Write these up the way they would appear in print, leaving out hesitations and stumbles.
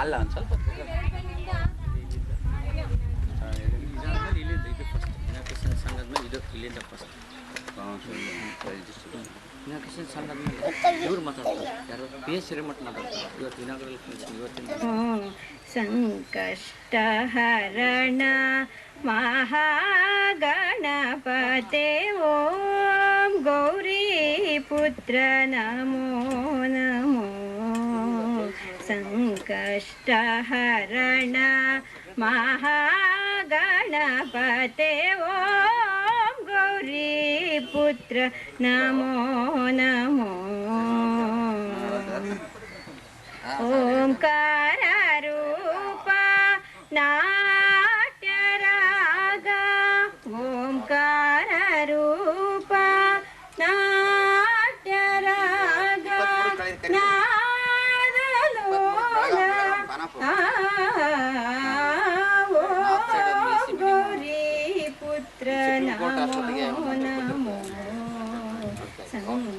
ಅಲ್ಲ ಒಂದು ಸ್ವಲ್ಪ ಇಲ್ಲಿಂದ ಇದು ಫಸ್ಟ್ ಇನಾಗ್ರೇಷನ್ ಸಂಘ ಆದ್ಮೇಲೆ ಇದು ಇಲ್ಲಿಂದ ಫಸ್ಟ್ ಇನಾಗ್ರೇಷನ್ ಸಂಘ ಆದ್ಮೇಲೆ ಇವ್ರು ಮಾತಾಡ್ತಾರೆ ಯಾರು ಪಿ ಎಸ್ ಹಿರೇಮಠ ಮಾತಾಡ್ತಾರೆ ಇವತ್ತು ಇನಾಗ್ರಲ್ ಫಂಕ್ಷನ್ ಇವತ್ತಿನ ಸಂಕಷ್ಟಹರಣ ಮಹಾಗಣಪತೆ ಓಂ ಗೌರಿ ಪುತ್ರ ನಮೋ ನಮೋ ಸಂಕಷ್ಟಹರಣ ಮಹಾಗಣಪತೆ ಓಂ ಗೌರಿ ಪುತ್ರ ನಮೋ ನಮೋ ಓಂಕಾರ ರೂಪ ನಾಟ್ಯರಾಗ ಓಂಕಾರ ರೂಪ ನಾಟ್ಯರಾಗ ನಾದಲೋಲ ಓಂ ಗೌರಿ ಪುತ್ರ ನಮೋ ನಮೋ ಸಂಕಷ್ಟಹರಣ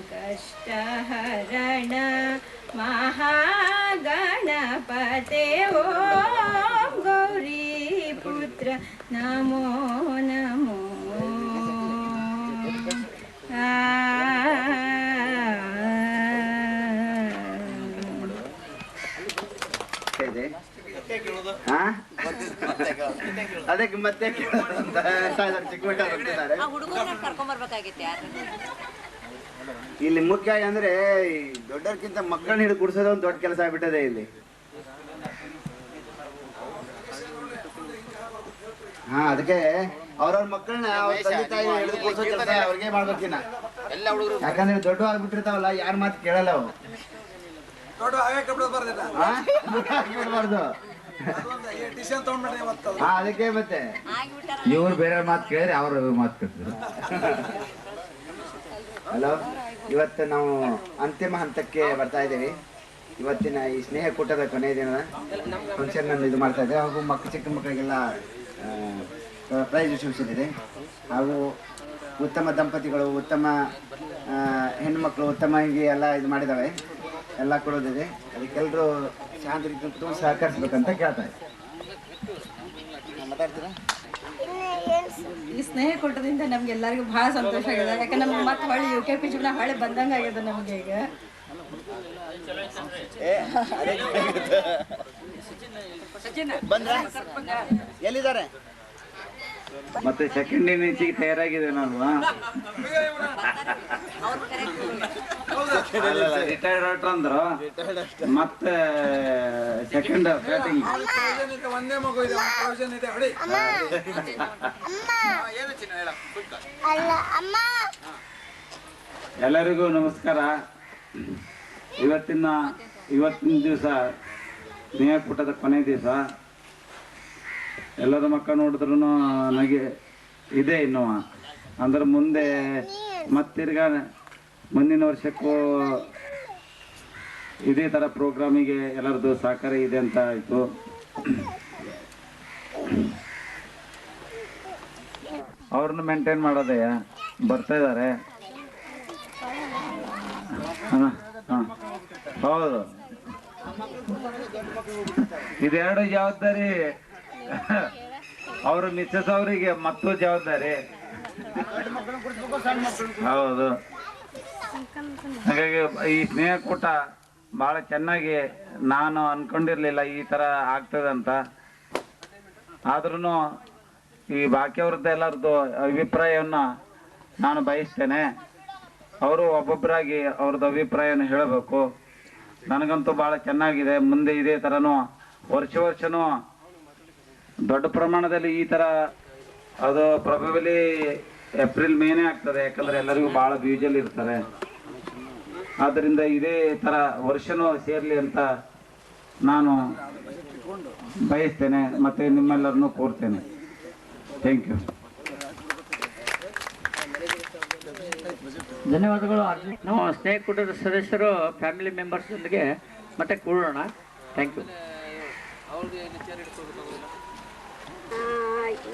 ಮಹಾಗಣಪತೆ ಓಂ ಗೌರಿ ಪುತ್ರ ನಮೋ ನಮೋ ಅದಕ್ಕೆ ಮತ್ತೆ ಚಿಕ್ಕಮಟ್ಟ ಇಲ್ಲಿ ಮುಖ್ಯ ಅಂದ್ರೆ ದೊಡ್ಡವ್ರಕ್ಕಿಂತ ಮಕ್ಕಳನ್ನ ಹಿಡಿದು ಕುಡಿಸೋದು ಒಂದು ದೊಡ್ಡ ಕೆಲಸ ಆಗ್ಬಿಟ್ಟದೆ ಇಲ್ಲಿ. ಅದಕ್ಕೆ ಅವ್ರವ್ರ ಮಕ್ಕಳನ್ನ ತಂದೆ ತಾಯಿ ಹಿಡಿದು ಕುಡಿಸೋ ಕೆಲಸ ಅವ್ರಿಗೆ ಮಾಡ್ಬೇಕಿನ್ನ. ಯಾಕಂದ್ರೆ ದೊಡ್ಡ ಆಗ್ಬಿಟ್ಟಿರ್ತಾವಲ್ಲ ಯಾರ ಮಾತು ಕೇಳಲ್ಲ ಅವು. ಬಿಡ್ಬಾರ್ದು. ಅದಕ್ಕೆ ಮತ್ತೆ ಇವ್ರು ಬೇರೆ ಮಾತು ಕೇಳಿದ್ರೆ ಅವ್ರ ಮಾತು ಕೇಳ್ತಾರೆ. ಹಲೋ, ಇವತ್ತು ನಾವು ಅಂತಿಮ ಹಂತಕ್ಕೆ ಬರ್ತಾ ಇದ್ದೀವಿ. ಇವತ್ತಿನ ಈ ಸ್ನೇಹಕೂಟದ ಕೊನೆಯ ದಿನದ ಫಂಕ್ಷನ್ ಅನ್ನು ಇದು ಮಾಡ್ತಾ ಇದ್ದೇವೆ. ಹಾಗೂ ಚಿಕ್ಕ ಮಕ್ಕಳಿಗೆಲ್ಲ ಪ್ರೈಸ್ ಡಿಸ್ಟ್ರಿಬ್ಯೂಷನ್ ಇದೆ. ಹಾಗೂ ಉತ್ತಮ ದಂಪತಿಗಳು, ಉತ್ತಮ ಹೆಣ್ಣುಮಕ್ಕಳು, ಉತ್ತಮ ಹಿಂಗೆ ಎಲ್ಲ ಇದು ಮಾಡಿದ್ದಾವೆ, ಎಲ್ಲ ಕೊಡೋದಿದೆ. ಅದಕ್ಕೆಲ್ಲರೂ ಶಾಂತ ರೀತಿ ಸಹಕರಿಸ್ಬೇಕಂತ ಕೇಳ್ತಾ ಇದ್ದೆ. ಮಾತಾಡ್ತೀರಾ? ಈ ಸ್ನೇಹಕೂಟದಿಂದ ನಮ್ಗೆಲ್ಲರಿಗೂ ಬಹಳ ಸಂತೋಷ ಆಗಿದೆ. ಯಾಕಂದ್ರೆ ನಮ್ಗೆ ಮತ್ತೆ ಹೊಳ್ಳಿ UKP ಜೀವನ ಹೊಳ್ಳಿ ಬಂದಂಗೆ ಆಗಿದೆ ನಮಗೆ ಈಗ. ಎಲ್ಲಿದ್ದಾರೆ? ಮತ್ತೆ ಸೆಕೆಂಡ್ ಇನ್ನಿಂಗ್ಸಿಗೆ ತಯಾರಾಗಿದೆ ನಾನು. ರಿಟೈರ್ಡ್ ಔಟ್ ಅಂದ್ರು ಮತ್ತೆ ಸೆಕೆಂಡ್ ಬ್ಯಾಟಿಂಗ್. ಎಲ್ಲರಿಗೂ ನಮಸ್ಕಾರ. ಇವತ್ತಿನ ದಿವಸ ಸ್ನೇಹಕೂಟದ ಕೊನೆ ದಿವಸ. ಎಲ್ಲರ ಮಕ್ಕಳು ನೋಡಿದ್ರು ನನಗೆ ಇದೆ ಇನ್ನು ಅಂದ್ರೆ ಮುಂದೆ ಮತ್ತಿರ್ಗ ಮುಂದಿನ ವರ್ಷಕ್ಕೂ ಇದೇ ಥರ ಪ್ರೋಗ್ರಾಮಿಗೆ ಎಲ್ಲರದ್ದು ಸಹಕಾರ ಇದೆ ಅಂತ ಆಯಿತು. ಅವ್ರನ್ನ ಮೇಂಟೈನ್ ಮಾಡೋದೇ ಬರ್ತಾ ಇದ್ದಾರೆ. ಹೌದು, ಇದೆರಡು ಜವಾಬ್ದಾರಿ ಅವ್ರ ಮಿಸ್ಸಸ್ ಅವರಿಗೆ ಮತ್ತು ಜವಾಬ್ದಾರಿ. ಹೌದು, ಹಾಗಾಗಿ ಈ ಸ್ನೇಹಕೂಟ ಭಾಳ ಚೆನ್ನಾಗಿ ನಾನು ಅನ್ಕೊಂಡಿರ್ಲಿಲ್ಲ ಈ ಥರ ಆಗ್ತದಂತ. ಆದ್ರೂ ಈ ಬಾಕಿಯವ್ರದ್ದು ಎಲ್ಲರದ್ದು ಅಭಿಪ್ರಾಯವನ್ನು ನಾನು ಬಯಸ್ತೇನೆ. ಅವರು ಒಬ್ಬೊಬ್ಬರಾಗಿ ಅವ್ರದ್ದು ಅಭಿಪ್ರಾಯನ ಹೇಳಬೇಕು. ನನಗಂತೂ ಭಾಳ ಚೆನ್ನಾಗಿದೆ. ಮುಂದೆ ಇದೇ ಥರನೂ ವರ್ಷನೂ ದೊಡ್ಡ ಪ್ರಮಾಣದಲ್ಲಿ ಈ ಥರ ಅದು ಪ್ರಾಬಬಲಿ ಏಪ್ರಿಲ್ ಮೇನೇ ಆಗ್ತದೆ. ಯಾಕಂದರೆ ಎಲ್ಲರಿಗೂ ಭಾಳ ಬ್ಯೂಜಲ್ ಇರ್ತಾರೆ. ಆದ್ದರಿಂದ ಇದೇ ಥರ ವರ್ಷನೂ ಸೇರಲಿ ಅಂತ ನಾನು ಬಯಸ್ತೇನೆ ಮತ್ತು ನಿಮ್ಮೆಲ್ಲರನ್ನೂ ಕೋರ್ತೇನೆ. Thank you. ಧನ್ಯವಾದಗಳು. ನಾವು ಸ್ನೇಹಕೂಟದ ಸದಸ್ಯರು ಫ್ಯಾಮಿಲಿ ಮೆಂಬರ್ಸ್ನೊಂದಿಗೆ ಮತ್ತೆ ಕೂಡೋಣ. Thank you.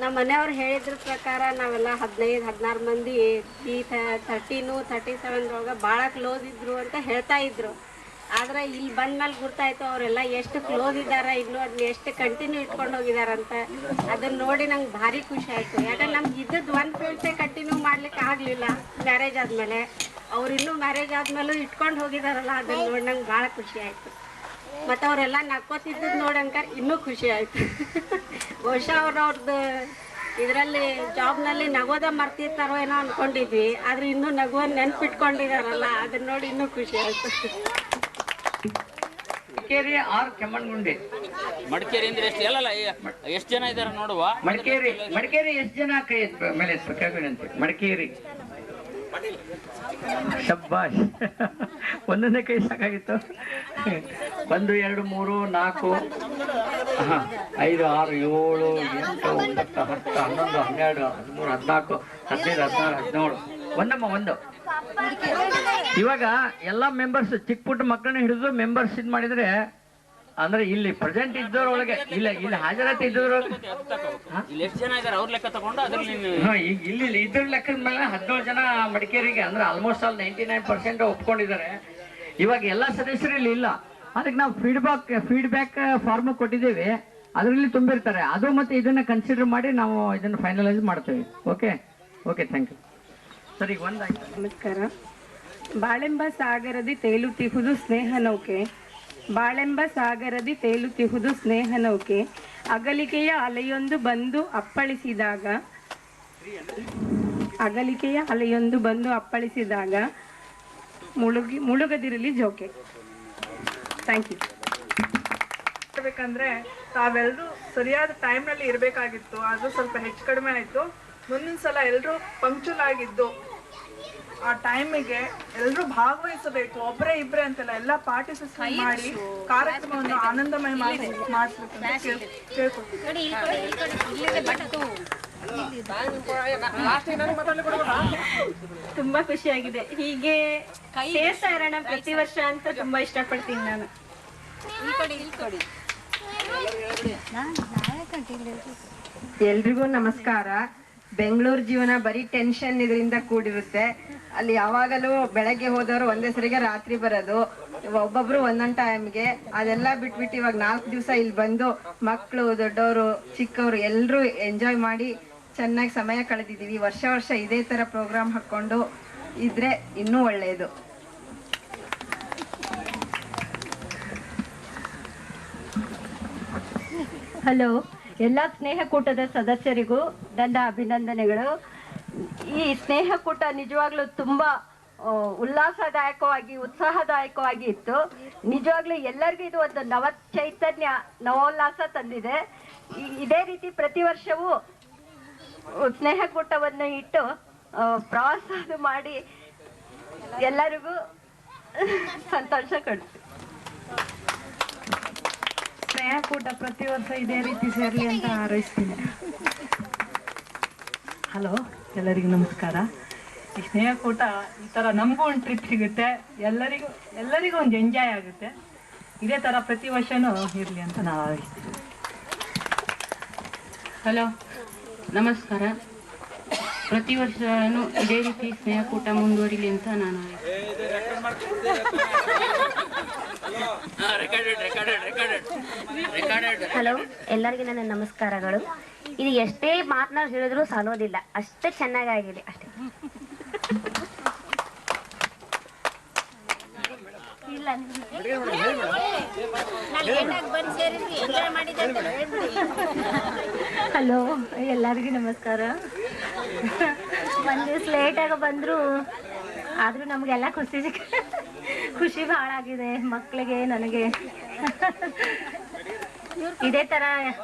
ನಮ್ಮ ಮನೆಯವ್ರು ಹೇಳಿದ್ರ ಪ್ರಕಾರ ನಾವೆಲ್ಲ 15-16 ಮಂದಿ ಈ 13-37 ಭಾಳ ಕ್ಲೋಸ್ ಇದ್ರು ಅಂತ ಹೇಳ್ತಾ ಇದ್ರು. ಆದ್ರೆ ಇಲ್ಲಿ ಬಂದ್ಮೇಲೆ ಗೊತ್ತಾಯ್ತು ಅವರೆಲ್ಲ ಎಷ್ಟು ಕ್ಲೋಸ್ ಇದ್ದಾರೆ, ಇನ್ನು ಅದನ್ನ ಎಷ್ಟು ಕಂಟಿನ್ಯೂ ಇಟ್ಕೊಂಡು ಹೋಗಿದಾರಂತ. ಅದನ್ನ ನೋಡಿ ನಂಗೆ ಭಾರಿ ಖುಷಿ ಆಯ್ತು. ಯಾಕಂದ್ರೆ ನಮ್ಗೆ ಇದ್ದದ್ದು ಒಂದು ಫ್ರೆಂಡ್ಸೇ ಕಂಟಿನ್ಯೂ ಮಾಡ್ಲಿಕ್ಕೆ ಆಗ್ಲಿಲ್ಲ ಮ್ಯಾರೇಜ್ ಆದ್ಮೇಲೆ. ಅವ್ರು ಇನ್ನೂ ಮ್ಯಾರೇಜ್ ಆದ್ಮೇಲೂ ಇಟ್ಕೊಂಡು ಹೋಗಿದಾರಲ್ಲ, ಅದನ್ನ ನೋಡಿ ನಂಗೆ ಭಾಳ ಖುಷಿ ಆಯ್ತು. ಮತ್ತು ಅವರೆಲ್ಲ ನಕ್ಕೋತಿದ್ದದ್ದು ನೋಡಂಕ ಇನ್ನೂ ಖುಷಿ ಆಯ್ತು. ಬಹುಶಃ ಅವ್ರದ್ದು ಇದರಲ್ಲಿ ಜಾಬ್ನಲ್ಲಿ ನಗೋದ ಮರ್ತಿರ್ತಾರೋ ಏನೋ ಅನ್ಕೊಂಡಿದ್ವಿ, ಆದ್ರೆ ಇನ್ನೂ ನಗುವ ನೆನ್ಪಿಟ್ಕೊಂಡಿದಾರಲ್ಲ, ಅದನ್ನ ನೋಡಿ ಇನ್ನೂ ಖುಷಿ ಆಯ್ತು. ಮಡಿಕೇರಿ ಆರ್ ಕೆಮ್ಮಣ್ಣಗುಂಡಿ. ಮಡಿಕೇರಿ ಅಂದ್ರೆ ಎಷ್ಟು ಜನ ಇದಾರೆ ನೋಡುವ. ಮಡಿಕೇರಿ ಎಷ್ಟು ಜನ ಕೈ ಮೇಲೆ ಎತ್ಬೇಕಾಗುತ್ತೆ? ಮಡಿಕೇರಿ ಶಬ್ಬಾಷ್, ಒಂದೊಂದೇ ಕೈ ಸಾಕಾಗಿತ್ತು. 1 2 3 4 5 6 7 8 9 10 11 12 13 14 15 16 17 1 ಇವಾಗ ಎಲ್ಲಾ ಮೆಂಬರ್ಸ್ ಚಿಕ್ಕ ಪುಟ್ಟ ಮಕ್ಕಳನ್ನ ಹಿಡಿದು ಮೆಂಬರ್ಸ್ ಇದ್ ಮಾಡಿದ್ರೆ, ಅಂದ್ರೆ ಇಲ್ಲಿ ಪ್ರೆಸೆಂಟ್ ಇದ್ದವ್ರೊಳಗೆ ಇಲ್ಲಿ ಹಾಜರಾತಿ ಇದ್ದವ್ರೊಳಗೆ ಇಲ್ಲಿ ಎಷ್ಟು ಜನ ಇದಾರೆ ಅವ್ರ ಲೆಕ್ಕ ತಗೊಂಡು ಅದ್ರಲ್ಲಿ ಈಗ ಇಲ್ಲಿ ಇದ್ರ ಲೆಕ್ಕದ ಮೇಲೆ 17 ಜನ ಮಡಿಕೇರಿಗೆ, ಅಂದ್ರೆ ಆಲ್ಮೋಸ್ಟ್ ಆಲ್ 99% ಒಪ್ಕೊಂಡಿದ್ದಾರೆ. ಇವಾಗ ಎಲ್ಲಾ ಸದಸ್ಯರು ಇಲ್ಲಿ ಇಲ್ಲ. ಅದಕ್ಕೆ ನಾವು ಫೀಡ್ಬ್ಯಾಕ್ ಫಾರ್ಮ್ ಕೊಟ್ಟಿದ್ದೇವೆ, ಅದರಲ್ಲಿ ತುಂಬಿರ್ತಾರೆ. ಅದು ಮತ್ತೆ ಇದನ್ನ ಕನ್ಸಿಡರ್ ಮಾಡಿ ನಾವು ಇದನ್ನ ಫೈನಲೈಸ್ ಮಾಡ್ತೇವೆ. Okay thank you sir. ಈಗ ಒಂದಾಯ್ತು. ನಮಸ್ಕಾರ. ಬಾಳೆಂಬ ಸಾಗರದಿ ತೇಲುತ್ತಿಹುದು ಸ್ನೇಹ ನೌಕೆ, ಬಾಳೆಂಬ ಸಾಗರದಿ ತೇಲುತ್ತಿಹುದು ಸ್ನೇಹ ನೌಕೆ, ಅಗಲಿಕೆಯ ಅಲೆಯೊಂದು ಬಂದು ಅಪ್ಪಳಿಸಿದಾಗ, ಅಗಲಿಕೆಯ ಅಲೆಯೊಂದು ಬಂದು ಅಪ್ಪಳಿಸಿದಾಗ ಮುಳುಗದಿರಲಿ ಜೋಕೆ. Thank you. ಬೇಕಂದ್ರೆ ತಾವೆಲ್ಲರೂ ಸರಿಯಾದ ಟೈಮ್ನಲ್ಲಿ ಇರಬೇಕಾಗಿತ್ತು, ಅದು ಸ್ವಲ್ಪ ಹೆಚ್ಚು ಕಡಿಮೆ ಆಯಿತು. ಮುಂದಿನ ಸಲ ಎಲ್ಲರೂ ಪಂಕ್ಚುಲ್ ಆಗಿದ್ದು ಆ ಟೈಮಿಗೆ ಎಲ್ಲರೂ ಭಾಗವಹಿಸಬೇಕು, ಒಬ್ಬರೇ ಇಬ್ಬರೇ ಅಂತೆಲ್ಲ ಎಲ್ಲ ಪಾರ್ಟಿಸಿಪೇಟ್ ಮಾಡಿ ಕಾರ್ಯಕ್ರಮವನ್ನು ಆನಂದಮಯ ಮಾಡಿಸ್ಬೇಕು ಕೇಳ್ಕೊಳ್ತೀನಿ. ತುಂಬಾ ಖುಷಿಯಾಗಿದೆ. ಹೀಗೆ ಸೇರ್ತಾ ಇರೋಣ ಪ್ರತಿ ವರ್ಷ ಅಂತ ತುಂಬಾ ಇಷ್ಟಪಡ್ತೀನಿ ನಾನು. ಎಲ್ರಿಗೂ ನಮಸ್ಕಾರ. ಬೆಂಗಳೂರು ಜೀವನ ಬರೀ ಟೆನ್ಷನ್ ಇದರಿಂದ ಕೂಡಿರುತ್ತೆ. ಅಲ್ಲಿ ಯಾವಾಗಲೂ ಬೆಳಗ್ಗೆ ಹೋದವರು ಒಂದೇ ಸರಿಗೆ ರಾತ್ರಿ ಬರೋದು, ಒಬ್ಬೊಬ್ರು ಒಂದೊಂದು ಟೈಮ್ಗೆ. ಅದೆಲ್ಲ ಬಿಟ್ಬಿಟ್ಟು ಇವಾಗ 4 ದಿವಸ ಇಲ್ಲಿ ಬಂದು ಮಕ್ಕಳು, ದೊಡ್ಡವರು, ಚಿಕ್ಕವರು ಎಲ್ಲರೂ ಎಂಜಾಯ್ ಮಾಡಿ ಚೆನ್ನಾಗಿ ಸಮಯ ಕಳೆದಿದ್ದೀವಿ. ವರ್ಷ ಇದೇ ಥರ ಪ್ರೋಗ್ರಾಮ್ ಹಾಕ್ಕೊಂಡು ಇದ್ರೆ ಇನ್ನೂ ಒಳ್ಳೆಯದು. ಹಲೋ, ಎಲ್ಲ ಸ್ನೇಹಕೂಟದ ಸದಸ್ಯರಿಗೂ ನನ್ನ ಅಭಿನಂದನೆಗಳು. ಈ ಸ್ನೇಹಕೂಟ ನಿಜವಾಗ್ಲೂ ತುಂಬ ಉಲ್ಲಾಸದಾಯಕವಾಗಿ, ಉತ್ಸಾಹದಾಯಕವಾಗಿ ಇತ್ತು. ನಿಜವಾಗ್ಲೂ ಎಲ್ಲರಿಗೂ ಇದು ಒಂದು ಚೈತನ್ಯ, ನವೋಲ್ಲಾಸ ತಂದಿದೆ. ಇದೇ ರೀತಿ ಪ್ರತಿ ವರ್ಷವೂ ಸ್ನೇಹಕೂಟವನ್ನು ಇಟ್ಟು ಪ್ರವಾಸ ಮಾಡಿ ಎಲ್ಲರಿಗೂ ಸಂತೋಷ ಕೊಡ್ತೀವಿ. ಸ್ನೇಹಕೂಟ ಪ್ರತಿ ವರ್ಷ ಇದೇ ರೀತಿ ಸೇರಲಿ ಅಂತ ಹಾರೈಸ್ತೀನಿ. ಹಲೋ, ಎಲ್ಲರಿಗೂ ನಮಸ್ಕಾರ. ಈ ಸ್ನೇಹಕೂಟ ಈ ಥರ ನಮಗೂ ಒಂದು ಟ್ರಿಪ್ ಸಿಗುತ್ತೆ, ಎಲ್ಲರಿಗೂ ಒಂದು ಎಂಜಾಯ್ ಆಗುತ್ತೆ. ಇದೇ ಥರ ಪ್ರತಿ ವರ್ಷವೂ ಇರಲಿ ಅಂತ ನಾವು ಹಾರೈಸ್ತೀವಿ. ಹಲೋ, ನಮಸ್ಕಾರ. ಪ್ರತಿ ವರ್ಷನೂ ಇದೇ ರೀತಿ ಸ್ನೇಹಕೂಟ ಮುಂದುವರಿಲಿ ಅಂತ ನಾನು ಹಲೋ, ಎಲ್ಲರಿಗೂ ನನ್ನ ನಮಸ್ಕಾರಗಳು. ಇದು ಎಷ್ಟೇ ಮಾತನಾಡಿ ಹೇಳಿದ್ರು ಸಾಲೋದಿಲ್ಲ, ಅಷ್ಟೇ ಚೆನ್ನಾಗಾಗಿದೆ ಅಷ್ಟೇ. ಹಲೋ, ಎಲ್ಲರಿಗೂ ನಮಸ್ಕಾರ. ಒಂದು ದಿವಸ ಲೇಟಾಗಿ ಬಂದ್ರು ಆದ್ರೂ ನಮಗೆಲ್ಲ ಖುಷಿ ಭಾಳ ಆಗಿದೆ. ಮಕ್ಕಳಿಗೆ, ನನಗೆ ಇದೇ ತರ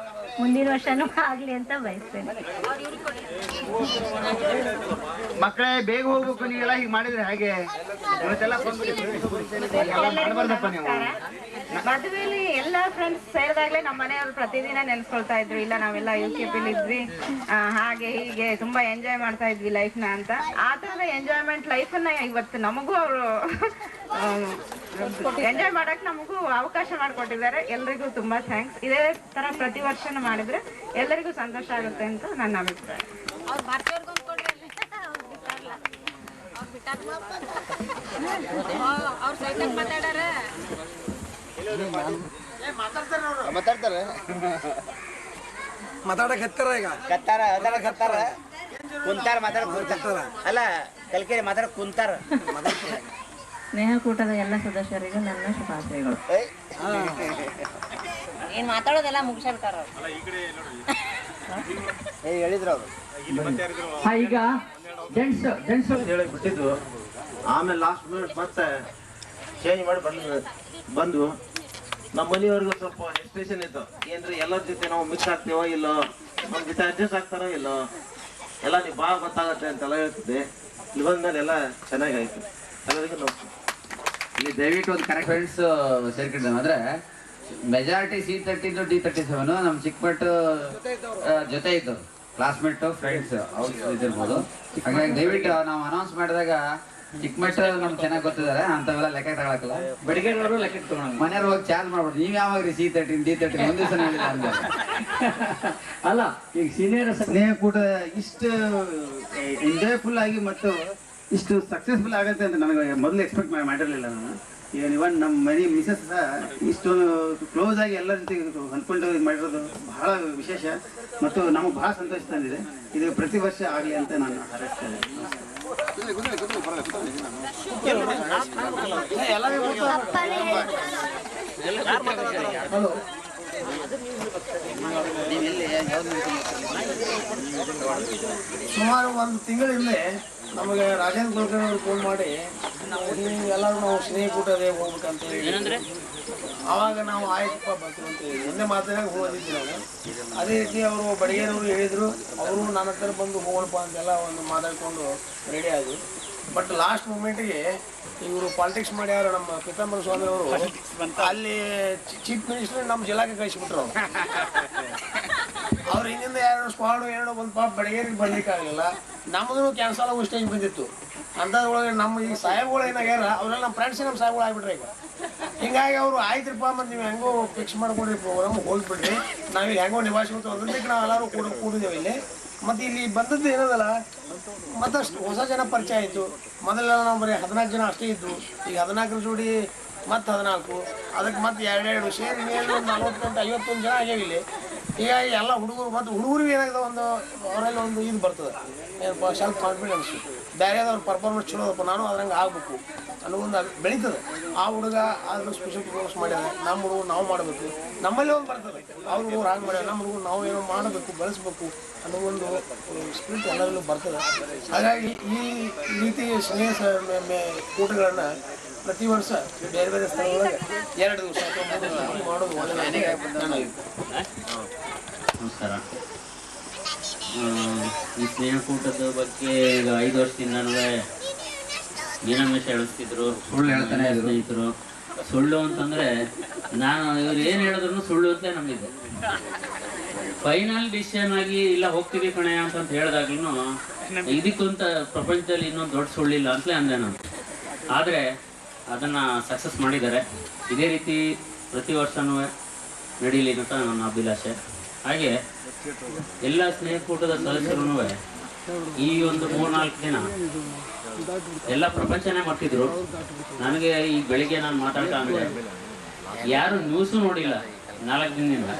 ಮುಂದಿನ ವರ್ಷನೂ ಆಗ್ಲಿ ಅಂತ ಬಯಸ್ತೇನೆ. ಮಕ್ಕಳೇ ಬೇಗ ಹೋಗ್ಬೇಕು, ನೀವೆಲ್ಲ ಹೀಗೆ ಮಾಡಿದ್ರೆ ಹೇಗೆ? ಇವತ್ತೆಲ್ಲ ಮಾಡಬಾರ್ದಪ್ಪ ನೀವು. ಮದುವೆಲಿ ಎಲ್ಲ ಫ್ರೆಂಡ್ಸ್ ಸೇರಿದಾಗ್ಲೇ ನಮ್ಮ ಮನೆಯವರು ಪ್ರತಿದಿನ ನೆನ್ಸ್ಕೊಳ್ತಾ ಇದ್ರು, ಇಲ್ಲ ನಾವೆಲ್ಲ UKP-ಲಿ ಇದ್ವಿ, ಹಾಗೆ ಹೀಗೆ ತುಂಬಾ ಎಂಜಾಯ್ ಮಾಡ್ತಾ ಇದ್ವಿ ಲೈಫ್ನ ಅಂತ. ಆ ಥರದ ಎಂಜಾಯ್ಮೆಂಟ್ ಲೈಫನ್ನ ಇವತ್ತು ನಮಗೂ ಅವರು ಎಂಜಾಯ್ ಮಾಡಕ್ ನಮಗೂ ಅವಕಾಶ ಮಾಡಿಕೊಟ್ಟಿದ್ದಾರೆ. ಎಲ್ರಿಗೂ ತುಂಬಾ ಥ್ಯಾಂಕ್ಸ್. ಇದೇ ತರ ಪ್ರತಿ ವರ್ಷನೂ ಮಾಡಿದ್ರೆ ಎಲ್ಲರಿಗೂ ಸಂತೋಷ ಆಗುತ್ತೆ ಅಂತ ನನ್ನ ಅಭಿಪ್ರಾಯ. ಅವ್ರ ಸೈತಾಗ ಮಾತಾಡಾರ ಮಾತಾಡ್ತಾರೆ ಮಾತಾಡಕ್ ಹತ್ತಾರ ಈಗ ಕತ್ತಾರ ಕುಂತಾರ ಮಾತಾಡ ಅಲ್ಲ ಕಲ್ಕೇರಿ ಮಾತಾಡ ಕುಂತಾರ ಸ್ನೇಹಕೂಟದ ಎಲ್ಲ ಸದಸ್ಯರಿಗೂ ನನ್ನ ಶುಭಾಶಯಗಳು. ಏನ್ ಮಾತಾಡೋದೆಲ್ಲ ಮುಗಿಸ್ತಾರ ಹೇಳಿದ್ರು ಅವರು. ಈಗ ಜೆಂಟ್ಸ್ ಹೇಳಿಬಿಟ್ಟಿದ್ದು ಆಮೇಲೆ ಲಾಸ್ಟ್ ಮಿನಿಟ್ ಮತ್ತೆ ಚೇಂಜ್ ಮಾಡಿ ಬಂದು ನಮ್ಮ ಮನೆಯವ್ರಿಗೂ ಸ್ವಲ್ಪ ಎಕ್ಸ್ಪ್ರೆಷನ್ ಇತ್ತು. ಏನ್ರಿ ಎಲ್ಲರ ಜೊತೆ ನಾವು ಮಿಕ್ಸ್ ಆಗ್ತೀವೋ ಇಲ್ಲೋ, ನಮ್ಮ ಜೊತೆ ಅಡ್ಜಸ್ಟ್ ಆಗ್ತಾರೋ ಇಲ್ಲೋ, ಎಲ್ಲ ನೀವು ಭಾಳ ಗೊತ್ತಾಗತ್ತೆ ಅಂತೆಲ್ಲ ಹೇಳ್ತಿದ್ದೆ. ಇಲ್ಲಿ ಬಂದ್ಮೇಲೆ ಎಲ್ಲ ಚೆನ್ನಾಗಾಯ್ತು. ಎಲ್ಲರಿಗೂ ನಮಸ್ಕಾರ. ಇಲ್ಲಿ ದಯವಿಟ್ಟು ಒಂದು ಕರೆಕ್ಟ್ ಫ್ರೆಂಡ್ಸ್ ಸೇರ್ಕೊಂಡಿದ್ದೇವೆ ಅಂದ್ರೆ ಮೆಜಾರಿಟಿ C13 D37 ನಮ್ಮ ಚಿಕ್ಕಮಟ್ಟು ಜೊತೆ ಇದ್ದು ಕ್ಲಾಸ್ಮೇಟ್ ಫ್ರೆಂಡ್ಸ್ ಅವ್ರು ಇದಿರ್ಬೋದು. ಹಾಗಾಗಿ ದಯವಿಟ್ಟು ನಾವು ಅನೌನ್ಸ್ ಮಾಡಿದಾಗ ಚಿಕ್ಕಮಟ್ಟು ನಮ್ಗೆ ಚೆನ್ನಾಗಿ ಗೊತ್ತಿದ್ದಾರೆ, ಅಂತವೆಲ್ಲ ಲೆಕ್ಕ ತಗೊಳಕಲ್ಲ. ಬೆಳಗ್ಗೆನವರು ಲೆಕ್ಕ ತಗೊಳಂಗ ಮನೆಯವ್ರು ಹೋಗಿ ಚಾರ್ಜ್ ಮಾಡ್ಬಿಡ್ರಿ. ನೀವ್ ಯಾವಾಗ C13 D13 ಒಂದ್ ದಿವಸ ಹೇಳಿಲ್ಲ ಅಂದ್ರೆ ಅಲ್ಲ. ಈಗ ಸೀನಿಯರ್ ಸ್ನೇಹಕೂಟ ಇಷ್ಟು ಎಂಜಾಯ್ಫುಲ್ ಆಗಿ ಮತ್ತು ಇಷ್ಟು ಸಕ್ಸಸ್ಫುಲ್ ಆಗುತ್ತೆ ಅಂತ ನನಗೆ ಮೊದಲು ಎಕ್ಸ್ಪೆಕ್ಟ್ ಮಾಡಿರಲಿಲ್ಲ ನಾನು. ಇವನ್ ನಮ್ಮ ಮನೆ ಮಿಸಸ್ ಸಹ ಇಷ್ಟೊಂದು ಕ್ಲೋಸ್ ಆಗಿ ಎಲ್ಲರ ಜೊತೆ ಹೊಂದ್ಕೊಂಡು ಇದು ಮಾಡಿರೋದು ಬಹಳ ವಿಶೇಷ ಮತ್ತು ನಮಗೆ ಬಹಳ ಸಂತೋಷ ತಂದಿದೆ. ಇದು ಪ್ರತಿ ವರ್ಷ ಆಗಲಿ ಅಂತ ನಾನು ಹಾರೈಸ್ತೇನೆ. ಸುಮಾರು ಒಂದು ತಿಂಗಳ ಹಿಂದೆ ನಮಗೆ ರಾಜೇಂದ್ರ ಕುಲಕರ್ಣಿ ಅವರು ಫೋನ್ ಮಾಡಿ ಎಲ್ಲರೂ ನಾವು ಸ್ನೇಹಕೂಟದೇ ಹೋಗ್ಬೇಕಂತ ಹೇಳಿ, ಆವಾಗ ನಾವು ಆಯ್ತಪ್ಪ ಬರ್ತೀವಿ ಅಂತ ಹೇಳಿ ಒಂದೇ ಮಾತಿನಾಗ ಹೋಗಿದ್ವಿ ನಾವು. ಅದೇ ರೀತಿ ಅವರು ಬಡಿಗೇರವರು ಹೇಳಿದರು, ಅವರು ನನ್ನ ಹತ್ರ ಬಂದು ಹೋಗೋಣಪ್ಪ ಅಂತೆಲ್ಲ ಒಂದು ಮಾತಾಡ್ಕೊಂಡು ರೆಡಿ ಆದ್ವಿ. ಬಟ್ ಲಾಸ್ಟ್ ಮೂಮೆಂಟಿಗೆ ಇವರು ಪಾಲಿಟಿಕ್ಸ್ ಮಾಡ್ಯಾರ ನಮ್ಮ ಪೀತಾಂಬರ ಸ್ವಾಮಿ ಅವರು ಅಲ್ಲಿ ಚೀಫ್ ಮಿನಿಸ್ಟರ್ ನಮ್ಮ ಜಿಲ್ಲಾಗೆ ಕಳಿಸ್ಬಿಟ್ರು. ಅವ್ರು ಹಿಂದಿಂದ ಎರಡು ಒಂದು ಪಾಪ ಬಡಿಗೇರಿಗೆ ಬರ್ಲಿಕ್ಕಾಗಲಿಲ್ಲ. ನಮ್ಮದು ಕ್ಯಾನ್ಸಲ್ ಆಗೋ ಸ್ಟೇಜ್ ಬಂದಿತ್ತು. ಅಂಥದ್ರೊಳಗೆ ನಮ್ಮ ಈ ಸಾಹೇಬ್ಗಳು ಏನಾಗ್ಯಾರ ಅವರೆಲ್ಲ ನಮ್ಮ ಫ್ರೆಂಡ್ಸ್ ನಮ್ಮ ಸಾಹೇಬ್ಗಳು ಆಗ್ಬಿಟ್ರೆ ಈಗ. ಹಿಂಗಾಗಿ ಅವರು ಆಯ್ತುಪ್ಪ ಮತ್ತು ನೀವು ಹೆಂಗೋ ಫಿಕ್ಸ್ ಮಾಡ್ಕೊಡ್ರಿ ಪ್ರೋಗ್ರಾಮ್ ಹೋಗ್ಬಿಡ್ರಿ, ನಾವೀಗ ಹೆಂಗೋ ನಿಭಾಯಿಸ್ಕೊತ ಒಂದಕ್ಕೆ ನಾವು ಎಲ್ಲರೂ ಕೂಡಿದ್ದೇವೆ ಇಲ್ಲಿ. ಮತ್ತು ಇಲ್ಲಿ ಬಂದದ್ದು ಏನದಲ್ಲ ಮತ್ತಷ್ಟು ಹೊಸ ಜನ ಪರಿಚಯ ಆಯಿತು. ಮೊದಲೆಲ್ಲ ನಾವು ಬರೀ 14 ಜನ ಅಷ್ಟೇ ಇದ್ದು, ಈಗ 14 ಜೋಡಿ ಮತ್ತು 14 ಅದಕ್ಕೆ ಮತ್ತೆ 2 ಸೇರಿ 40-51 ಜನ ಆಗ್ಯಾವ ಇಲ್ಲಿ. ಹೀಗಾಗಿ ಎಲ್ಲ ಹುಡುಗರು ಮತ್ತು ಹುಡುಗರಿಗೆ ಏನಾಗಿದೆ ಒಂದು ಅವರೆಲ್ಲ ಒಂದು ಇದು ಬರ್ತದೆ, ಏನಪ್ಪ ಸೆಲ್ಫ್ ಕಾನ್ಫಿಡೆನ್ಸ್, ಬೇರೆದವ್ರ ಪರ್ಫಾರ್ಮೆನ್ಸ್ ಚಲೋದಪ್ಪ ನಾನು ಅದ್ರಂಗೆ ಆಗಬೇಕು ಅನ್ನೋ ಒಂದು ಬೆಳೀತದೆ. ಆ ಹುಡುಗ ಆದರೂ ಸ್ಪೆಷಲ್ ಪ್ರೋಗ್ರಾಮ್ಸ್ ಮಾಡ್ಯಾರ, ನಮ್ಮ ಹುಡುಗರು ನಾವು ಮಾಡಬೇಕು, ನಮ್ಮಲ್ಲಿ ಒಂದು ಬರ್ತದೆ. ಅವ್ರ ಹುಡುಗರು ಹಾಗೆ ಮಾಡ್ಯಾರ, ನಮ್ಮ ಹುಡುಗರು ನಾವು ಏನೋ ಮಾಡಬೇಕು ಬೆಳೆಸ್ಬೇಕು ಅನ್ನೋ ಒಂದು ಸ್ಪಿರಿಟ್ ಎಲ್ಲರಲ್ಲೂ ಬರ್ತದೆ. ಹಾಗಾಗಿ ಈ ರೀತಿ ಸ್ನೇಹ ಕೂಟಗಳನ್ನು ಪ್ರತಿ ವರ್ಷ ಬೇರೆ ಬೇರೆ ಸ್ಥಳದೊಳಗೆ 2 ದಿವಸ ಅಥವಾ 3 ದಿವಸ ಮಾಡೋದು ಒಳ್ಳೆಯ. ನಮಸ್ಕಾರ. ಈ ಸ್ನೇಹಕೂಟದ ಬಗ್ಗೆ ಈಗ 5 ವರ್ಷದಿಂದನೂ ಮೀನಾಮೇಶ ಹೇಳಿಸ್ತಿದ್ರು, ಸುಳ್ಳು ಹೇಳ್ತಾನೆ ಸ್ನೇಹಿತರು. ಸುಳ್ಳು ಅಂತಂದ್ರೆ ನಾನು ಇವ್ರು ಏನು ಹೇಳಿದ್ರು ಸುಳ್ಳು ಅಂತ ನಂಬಿದ್ದೆ. ಫೈನಲ್ ಡಿಸಿಷನ್ ಆಗಿ ಇಲ್ಲ ಹೋಗ್ತೀವಿ ಕಣೆ ಅಂತ ಹೇಳಿದಾಗ್ಲೂ ಇದಕ್ಕಂತ ಪ್ರಪಂಚದಲ್ಲಿ ಇನ್ನೊಂದು ದೊಡ್ಡ ಸುಳ್ಳಿಲ್ಲ ಅಂತಲೇ ಅಂದೆ ನಾನು. ಆದರೆ ಅದನ್ನು ಸಕ್ಸಸ್ ಮಾಡಿದ್ದಾರೆ. ಇದೇ ರೀತಿ ಪ್ರತಿ ವರ್ಷವೂ ನಡೀಲಿ ಅಂತ ನನ್ನ ಅಭಿಲಾಷೆ. ಹಾಗೆ ಎಲ್ಲ ಸ್ನೇಹಕೂಟದ ಸದಸ್ಯರೂ ಈ ಒಂದು 3-4 ದಿನ ಎಲ್ಲ ಪ್ರಪಂಚನೇ ಮಾಡ್ತಿದ್ರು. ನನಗೆ ಈ ಬೆಳಿಗ್ಗೆ ನಾನು ಮಾತಾಡ್ತಾ ಅಂದರೆ ಯಾರು ನ್ಯೂಸು ನೋಡಿಲ್ಲ 4 ದಿನದಿಂದ.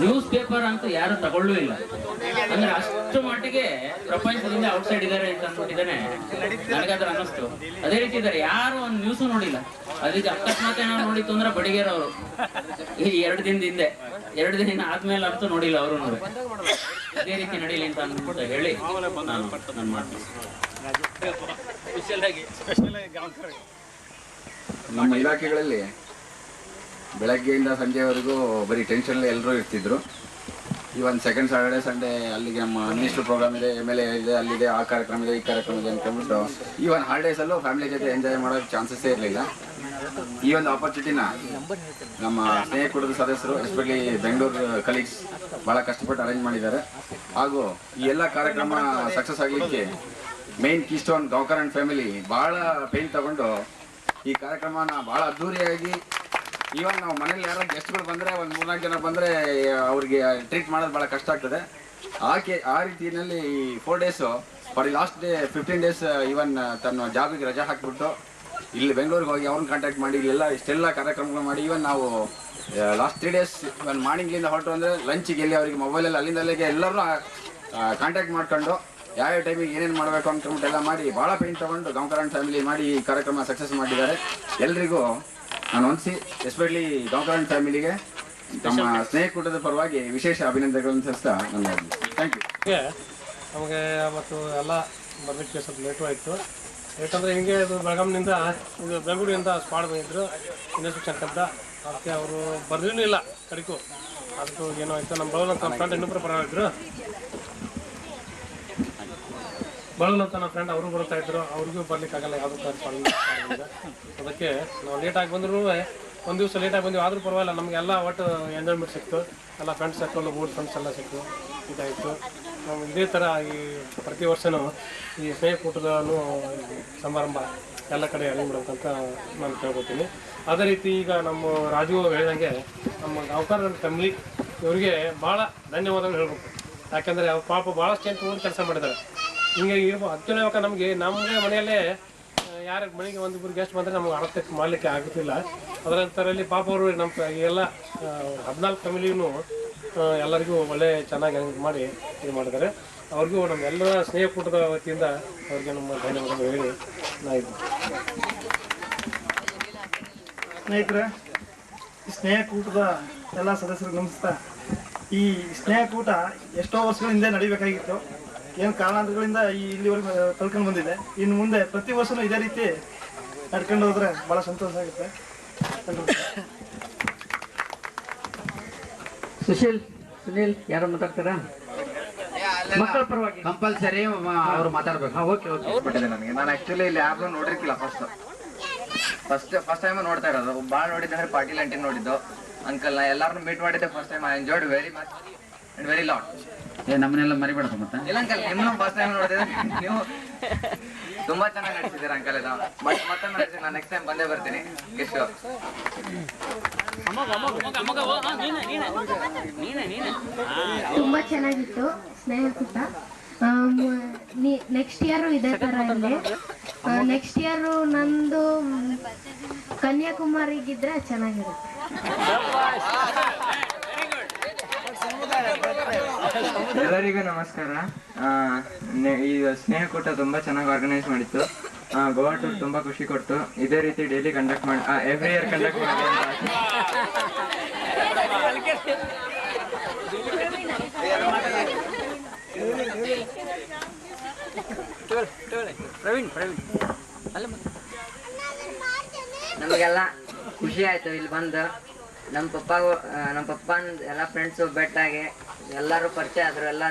ನ್ಯೂಸ್ ಪೇಪರ್ ಅಂತೂ ಯಾರು ತಗೊಳ್ಳೂ ಇಲ್ಲ. ಅಂದ್ರೆ ಅಷ್ಟು ಮಟ್ಟಿಗೆ ಪ್ರಪಂಚದಿಂದ ಔಟ್ಸೈಡ್ ಇದ್ದಾರೆ ಅಂತ ಅಂದ್ಬಿಟ್ಟಿದ್ದಾನೆ ನನಗಾದ್ರೆ ಅನ್ನಿಸ್ತು. ಅದೇ ರೀತಿ ಇದ್ದಾರೆ, ಯಾರು ಒಂದು ನ್ಯೂಸು ನೋಡಿಲ್ಲ. ಅದಕ್ಕೆ ಅಕಸ್ಮಾತ್ ಏನಾದ್ರು ನೋಡಿತ್ತು ಅಂದ್ರೆ ಬಡಿಗೇರವರು ಈ 2 ದಿನದ ಹಿಂದೆ 2 ದಿನ ಆದ್ಮೇಲೆ ಅಂತೂ ನೋಡಿಲ್ಲ ಅವರು. ಇದೇ ರೀತಿ ನಡೀಲಿ ಅಂತ ಅನ್ಬಿಟ್ಟು ಹೇಳಿ ನಾನು ಮಾಡ್ತೀನಿ. ನಮ್ಮ ಇಲಾಖೆಗಳಲ್ಲಿ ಬೆಳಗ್ಗೆಯಿಂದ ಸಂಜೆವರೆಗೂ ಬರೀ ಟೆನ್ಷನ್ ಎಲ್ಲರೂ ಇರ್ತಿದ್ರು. ಇವನ್ ಸೆಕೆಂಡ್ ಸ್ಯಾಟರ್ಡೆ ಸಂಡೇ ಅಲ್ಲಿಗೆ ನಮ್ಮ ಮಿನಿಸ್ಟರ್ ಪ್ರೋಗ್ರಾಮ್ ಇದೆ, MLA ಇದೆ, ಅಲ್ಲಿದೆ, ಆ ಕಾರ್ಯಕ್ರಮ ಇದೆ, ಈ ಕಾರ್ಯಕ್ರಮ ಇದೆ ಅಂದ್ಕೊಂಡ್ಬಿಟ್ಟು ಈವನ್ ಹಾಲಿಡೇಸಲ್ಲೂ ಫ್ಯಾಮಿಲಿ ಜೊತೆ ಎಂಜಾಯ್ ಮಾಡೋಕ್ಕೆ ಚಾನ್ಸಸ್ಸೇ ಇರಲಿಲ್ಲ. ಈ ಒಂದು ಆಪರ್ಚುನಿಟಿನ ನಮ್ಮ ಸ್ನೇಹಕೂಟದ ಸದಸ್ಯರು ಎಸ್ಪೆಷಲಿ ಬೆಂಗಳೂರು ಕಲೀಗ್ಸ್ ಭಾಳ ಕಷ್ಟಪಟ್ಟು ಅರೇಂಜ್ ಮಾಡಿದ್ದಾರೆ. ಹಾಗೂ ಈ ಎಲ್ಲ ಕಾರ್ಯಕ್ರಮ ಸಕ್ಸಸ್ ಆಗಲಿಕ್ಕೆ main keystone Gaonkar and family ಭಾಳ ಪೇನ್ ತಗೊಂಡು ಈ ಕಾರ್ಯಕ್ರಮನ ಭಾಳ ಅದ್ಧೂರಿಯಾಗಿ, ಈವನ್ ನಾವು ಮನೇಲಿ ಯಾರೋ ಗೆಸ್ಟ್ಗಳು ಬಂದರೆ ಒಂದು 3-4 ಜನ ಬಂದರೆ ಅವ್ರಿಗೆ ಟ್ರೀಟ್ ಮಾಡೋದು ಭಾಳ ಕಷ್ಟ ಆಗ್ತದೆ. ಆ ರೀತಿಯಲ್ಲಿ ಈ 4 days for the last 15 days ಇವನ್ ತನ್ನ ಜಾಬಿಗೆ ರಜಾ ಹಾಕಿಬಿಟ್ಟು ಇಲ್ಲಿ ಬೆಂಗಳೂರಿಗೆ ಹೋಗಿ ಅವ್ರನ್ನ ಕಾಂಟ್ಯಾಕ್ಟ್ ಮಾಡಿ ಇಲ್ಲೆಲ್ಲ ಇಷ್ಟೆಲ್ಲ ಕಾರ್ಯಕ್ರಮಗಳು ಮಾಡಿ ಇವನ್ ನಾವು ಲಾಸ್ಟ್ 3 ಡೇಸ್ ಇವನ್ ಮಾರ್ನಿಂಗ್ಲಿಂದ ಹೊರಟು ಅಂದರೆ ಲಂಚಿಗೆ ಎಲ್ಲಿ ಅವರಿಗೆ ಮೊಬೈಲಲ್ಲಿ ಅಲ್ಲಿಂದಲ್ಲಿಗೆ ಎಲ್ಲರೂ ಕಾಂಟ್ಯಾಕ್ಟ್ ಮಾಡ್ಕೊಂಡು ಯಾವ್ಯಾವ ಟೈಮಿಗೆ ಏನೇನು ಮಾಡಬೇಕು ಅಂದ್ಕೊಂಡ್ಬಿಟ್ಟು ಎಲ್ಲ ಮಾಡಿ ಭಾಳ ಪೇಂಟ್ ತೊಗೊಂಡು ಗಾಂವ್ಕರಣ್ ಫ್ಯಾಮಿಲಿ ಮಾಡಿ ಈ ಕಾರ್ಯಕ್ರಮ ಸಕ್ಸಸ್ ಮಾಡಿದ್ದಾರೆ. ಎಲ್ರಿಗೂ ನಾನು ಒಂದ್ಸಿ ಎಸ್ಪೆಷಲಿ ಗಾಂವ್ಕರಣ್ ಫ್ಯಾಮಿಲಿಗೆ ನಮ್ಮ ಸ್ನೇಹಕೂಟದ ಪರವಾಗಿ ವಿಶೇಷ ಅಭಿನಂದನೆಗಳನ್ನು ಸಲ್ಲಿಸ್ತಾ ನನ್ನ ಥ್ಯಾಂಕ್ ಯು. ನಮಗೆ ಮತ್ತು ಎಲ್ಲ ಬರಲಿಕ್ಕೆ ಸ್ವಲ್ಪ ಲೇಟು ಆಯಿತು. ಯಾಕಂದರೆ ಹಿಂಗೆ ಇದು ಬೆಳಗಾಂನಿಂದ ಇದು ಬೆಂಗಳೂರಿನಿಂದ ಸ್ಪಾಡ್ ಬಂದಿದ್ದರು ಇನ್ಸ್ಪೆಕ್ಷನ್ ಅಂತ, ಅದಕ್ಕೆ ಅವರು ಬರ್ಲಿನೂ ಇಲ್ಲ ಕಡೆಗೂ. ಅದಕ್ಕೂ ಏನೋ ಆಯಿತು. ನಮ್ಮ ಬಳಗಲ್ ಅಂತ ನಮ್ಮ ಫ್ರೆಂಡ್ ಇನ್ನೊಬ್ಬರು ಬರೋದಿದ್ರು, ಬಳಗಲ್ ಅಂತ ನಮ್ಮ ಫ್ರೆಂಡ್ ಅವರು ಬರ್ತಾ ಇದ್ರು, ಅವ್ರಿಗೂ ಬರ್ಲಿಕ್ಕಾಗಲ್ಲ ಯಾವುದೂ ಸ್ಪಾಡಿಂದ. ಅದಕ್ಕೆ ನಾವು ಲೇಟಾಗಿ ಬಂದ್ರೂ ಒಂದು ದಿವಸ ಲೇಟಾಗಿ ಬಂದ್ವಿ, ಆದರೂ ಪರವಾಗಿಲ್ಲ ನಮಗೆಲ್ಲ ಒಟ್ಟು ಎಂಜಾಯ್ಮೆಂಟ್ ಸಿಕ್ತು. ಎಲ್ಲ ಫ್ರೆಂಡ್ಸ್ ಸರ್ಕಲ್ ಮೂರು ಫ್ರೆಂಡ್ಸ್ ಎಲ್ಲ ಸಿಕ್ತು, ಇದಾಯಿತು. ನಾವು ಇದೇ ಥರ ಈ ಪ್ರತಿ ವರ್ಷವೂ ಈ ಸ್ನೇಹಕೂಟದೂ ಸಮಾರಂಭ ಎಲ್ಲ ಕಡೆ ಅರೇಂಜ್ ಮಾಡ್ಬೇಕಂತ ನಾನು ಕೇಳ್ಕೊತೀನಿ. ಅದೇ ರೀತಿ ಈಗ ನಮ್ಮ ರಾಜು ಹೇಳಿದಂಗೆ ನಮ್ಮ ಗಾಂವ್ಕರಣ್ ಫ್ಯಾಮಿಲಿ ಇವರಿಗೆ ಭಾಳ ಧನ್ಯವಾದಗಳು ಹೇಳ್ಬೇಕು. ಯಾಕೆಂದರೆ ಅವ್ರ ಪಾಪ ಭಾಳಷ್ಟು ಜನ ಓದಿ ಕೆಲಸ ಮಾಡಿದ್ದಾರೆ. ಹಿಂಗೆ ಅತ್ಯುನ್ನತ ನಮಗೆ ಮನೆಯಲ್ಲೇ ಯಾರ ಮನೆಗೆ ಒಂದಿಬ್ಬರು ಗೆಸ್ಟ್ ಬಂದರೆ ನಮಗೆ ಅರ್ಥ ಮಾಡಲಿಕ್ಕೆ ಆಗುತ್ತಿಲ್ಲ. ಅದರಲ್ಲಿ ಪಾಪ ಅವರು ನಮ್ಮ ಎಲ್ಲ 14 ಫ್ಯಾಮಿಲಿನೂ ಎಲ್ಲರಿಗೂ ಒಳ್ಳೆ ಚೆನ್ನಾಗಿ ಅರೇಂಜ್ ಮಾಡಿ ಇದು ಮಾಡಿದ್ದಾರೆ. ಅವ್ರಿಗೂ ನಮ್ಮೆಲ್ಲರ ಸ್ನೇಹಕೂಟದ ವತಿಯಿಂದ ಅವ್ರಿಗೆ ನಮ್ಮ ಧನ್ಯವಾದಗಳು ಹೇಳಿ ನಾ ಇದು ಸ್ನೇಹಿತರೆ, ಈ ಸ್ನೇಹಕೂಟದ ಎಲ್ಲ ಸದಸ್ಯರಿಗೆ ನಮಸ್ಕಾರ. ಈ ಸ್ನೇಹಕೂಟ ಎಷ್ಟೋ ವರ್ಷಗಳ ಹಿಂದೆ ನಡಿಬೇಕಾಗಿತ್ತು. ಏನು ಕಾರಣಾಂತರಗಳಿಂದ ಇಲ್ಲಿವರೆಗೂ ಕಳ್ಕೊಂಡು ಬಂದಿದೆ. ಇನ್ನು ಮುಂದೆ ಪ್ರತಿ ವರ್ಷವೂ ಇದೇ ರೀತಿ ನಡ್ಕೊಂಡು ಹೋದ್ರೆ ಭಾಳ ಸಂತೋಷ ಆಗುತ್ತೆ. ಸುನೀಲ್ ಯಾರು ಮಾತಾಡ್ತಾರಾ? ಮಕ್ಕಳ ಪರವಾಗಿ ಕಂಪಲ್ಸರಿ ಅವ್ರು ಮಾತಾಡ್ಬೇಕು. ನನಗೆ ನಾನು ಆಕ್ಚುಲಿ ಇಲ್ಲಿ ಯಾರು ನೋಡಿರ್ಕಿಲ್ಲ. ಫಸ್ಟ್ ಟೈಮ್ ನೋಡ್ತಾ ಇರೋದು. ಭಾಳ ನೋಡಿದ್ದೆ ಪಾಟೀಲ್ ಆಂಟಿ ನೋಡಿದ್ದು, ಅಂಕಲ್ ನಾ ಎಲ್ಲಾರನ್ನೂ ಮೀಟ್ ಮಾಡಿದ್ದೆ first time. I enjoyed very much and very lot. ನಮ್ಮನ್ನೆಲ್ಲ ಮರಿಬೇಡ ಮತ್ತೆ. ಇಲ್ಲ ಅಂಕಲ್, ನಿಮ್ಮನ್ನು ಫಸ್ಟ್ ಟೈಮ್ ನೋಡಿದ್ರೆ ನೀವು ತುಂಬಾ ಚೆನ್ನಾಗಿ ನಡೆಸಿದ್ದೀರಾ ಅಂಕಲ್. ಇದು ಬಟ್ ಮತ್ತೆ ನಾನು ನೆಕ್ಸ್ಟ್ ಟೈಮ್ ಬಂದೇ ಬರ್ತೀನಿ. ಎಷ್ಟು ತುಂಬಾ ಚೆನ್ನಾಗಿತ್ತು ಸ್ನೇಹಕೂಟ. ನೆಕ್ಸ್ಟ್ ಇಯರ್ ಇದೇ ತರ ಇರಲಿ. ನೆಕ್ಸ್ಟ್ ಇಯರ್ ನಂದು ಕನ್ಯಾಕುಮಾರಿಗಿದ್ರೆ ಚೆನ್ನಾಗಿರುತ್ತೆ. ಎಲ್ಲರಿಗೂ ನಮಸ್ಕಾರ. ಈ ಸ್ನೇಹಕೂಟ ತುಂಬಾ ಚೆನ್ನಾಗಿ ಆರ್ಗನೈಸ್ ಮಾಡಿತ್ತು. ಗೋವಾ ಟೂರ್ ತುಂಬಾ ಖುಷಿ ಕೊಟ್ಟು. ಇದೇ ರೀತಿ ಡೈಲಿ ಕಂಡಕ್ಟ್ ಮಾಡಿ ಎವ್ರಿ ಇಯರ್ ಕಂಡಕ್ಟ್ ಮಾಡಿ ನಮಗೆಲ್ಲ ಖುಷಿ ಆಯ್ತು ಇಲ್ಲಿ ಬಂದು. ನಮ್ಮ ಪಪ್ಪನ ಎಲ್ಲ ಫ್ರೆಂಡ್ಸು ಬೆಟ್ಟಾಗಿ ಎಲ್ಲರೂ ಪರಿಚಯ ಆದ್ರು. ಎಲ್ಲ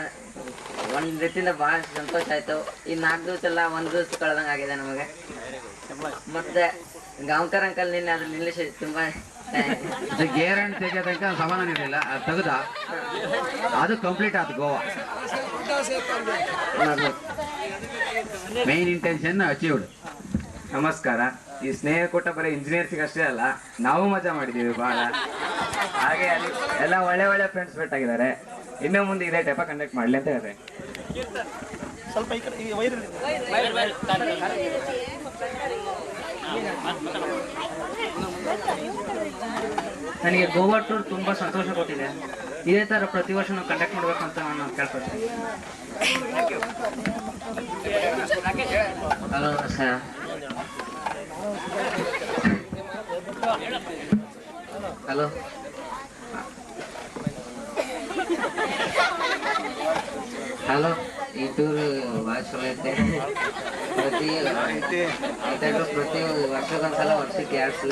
ಒಂದು ರೀತಿಯಿಂದ ಭಾಳ ಸಂತೋಷ ಆಯ್ತು. ಈ 4 ದಿವಸ ಎಲ್ಲ 1 ದಿವಸ ಕಳೆದಂಗೆ ಆಗಿದೆ ನಮಗೆ. ಮತ್ತೆ ಗಾಂವ್ಕರ್ ಅಂಕಲ್ ನಿನ್ನೆ ಅದ್ರ ನಿಲ್ಲಿಸಿ ತುಂಬಾ ಗೇರ್ ಅಂಡ್ ತೆಗೆಯೋದಕ್ಕೆ ಸಮಾಧಾನ ಇರಲಿಲ್ಲ, ಅದು ತೆಗೆದ ಅದು ಕಂಪ್ಲೀಟ್ ಆಯ್ತು ಗೋವಾ. Main intention achieved. ನಮಸ್ಕಾರ. ಈ ಸ್ನೇಹಕೂಟ ಬರೀ ಇಂಜಿನಿಯರ್ಸಿಗೆ ಅಷ್ಟೇ ಅಲ್ಲ, ನಾವು ಮಜಾ ಮಾಡಿದ್ದೀವಿ ಭಾಳ. ಹಾಗೆ ಅಲ್ಲಿ ಎಲ್ಲ ಒಳ್ಳೆ ಒಳ್ಳೆ ಫ್ರೆಂಡ್ಸ್ ಭೇಟಾಗಿದ್ದಾರೆ. ಇನ್ನೂ ಮುಂದೆ ಇದೇ ಟೈಪ ಕಂಡಕ್ಟ್ ಮಾಡಲಿ ಅಂತ ಹೇಳ್ದೆ. ಸ್ವಲ್ಪ ಈ ಕಡೆ ವೈರಲ್ ನನಗೆ ಗೋವಾ ಟೂರ್ ತುಂಬ ಸಂತೋಷ ಕೊಟ್ಟಿದೆ. ಇದೇ ಥರ ಪ್ರತಿ ವರ್ಷ ನಾವು ಕಂಡಕ್ಟ್ ಮಾಡಬೇಕು ಅಂತ ನಾನು ಕೇಳ್ಕೊಳ್ತೀನಿ. Hello sir. Hello hello. ಈ ಟೂರ್ ಭಾಳ ಚಲೋ ಐತೆ. ಪ್ರತಿ ವರ್ಷಕ್ಕೊಂದ್ಸಲ, ವರ್ಷಕ್ಕೆ 2 ಸಲ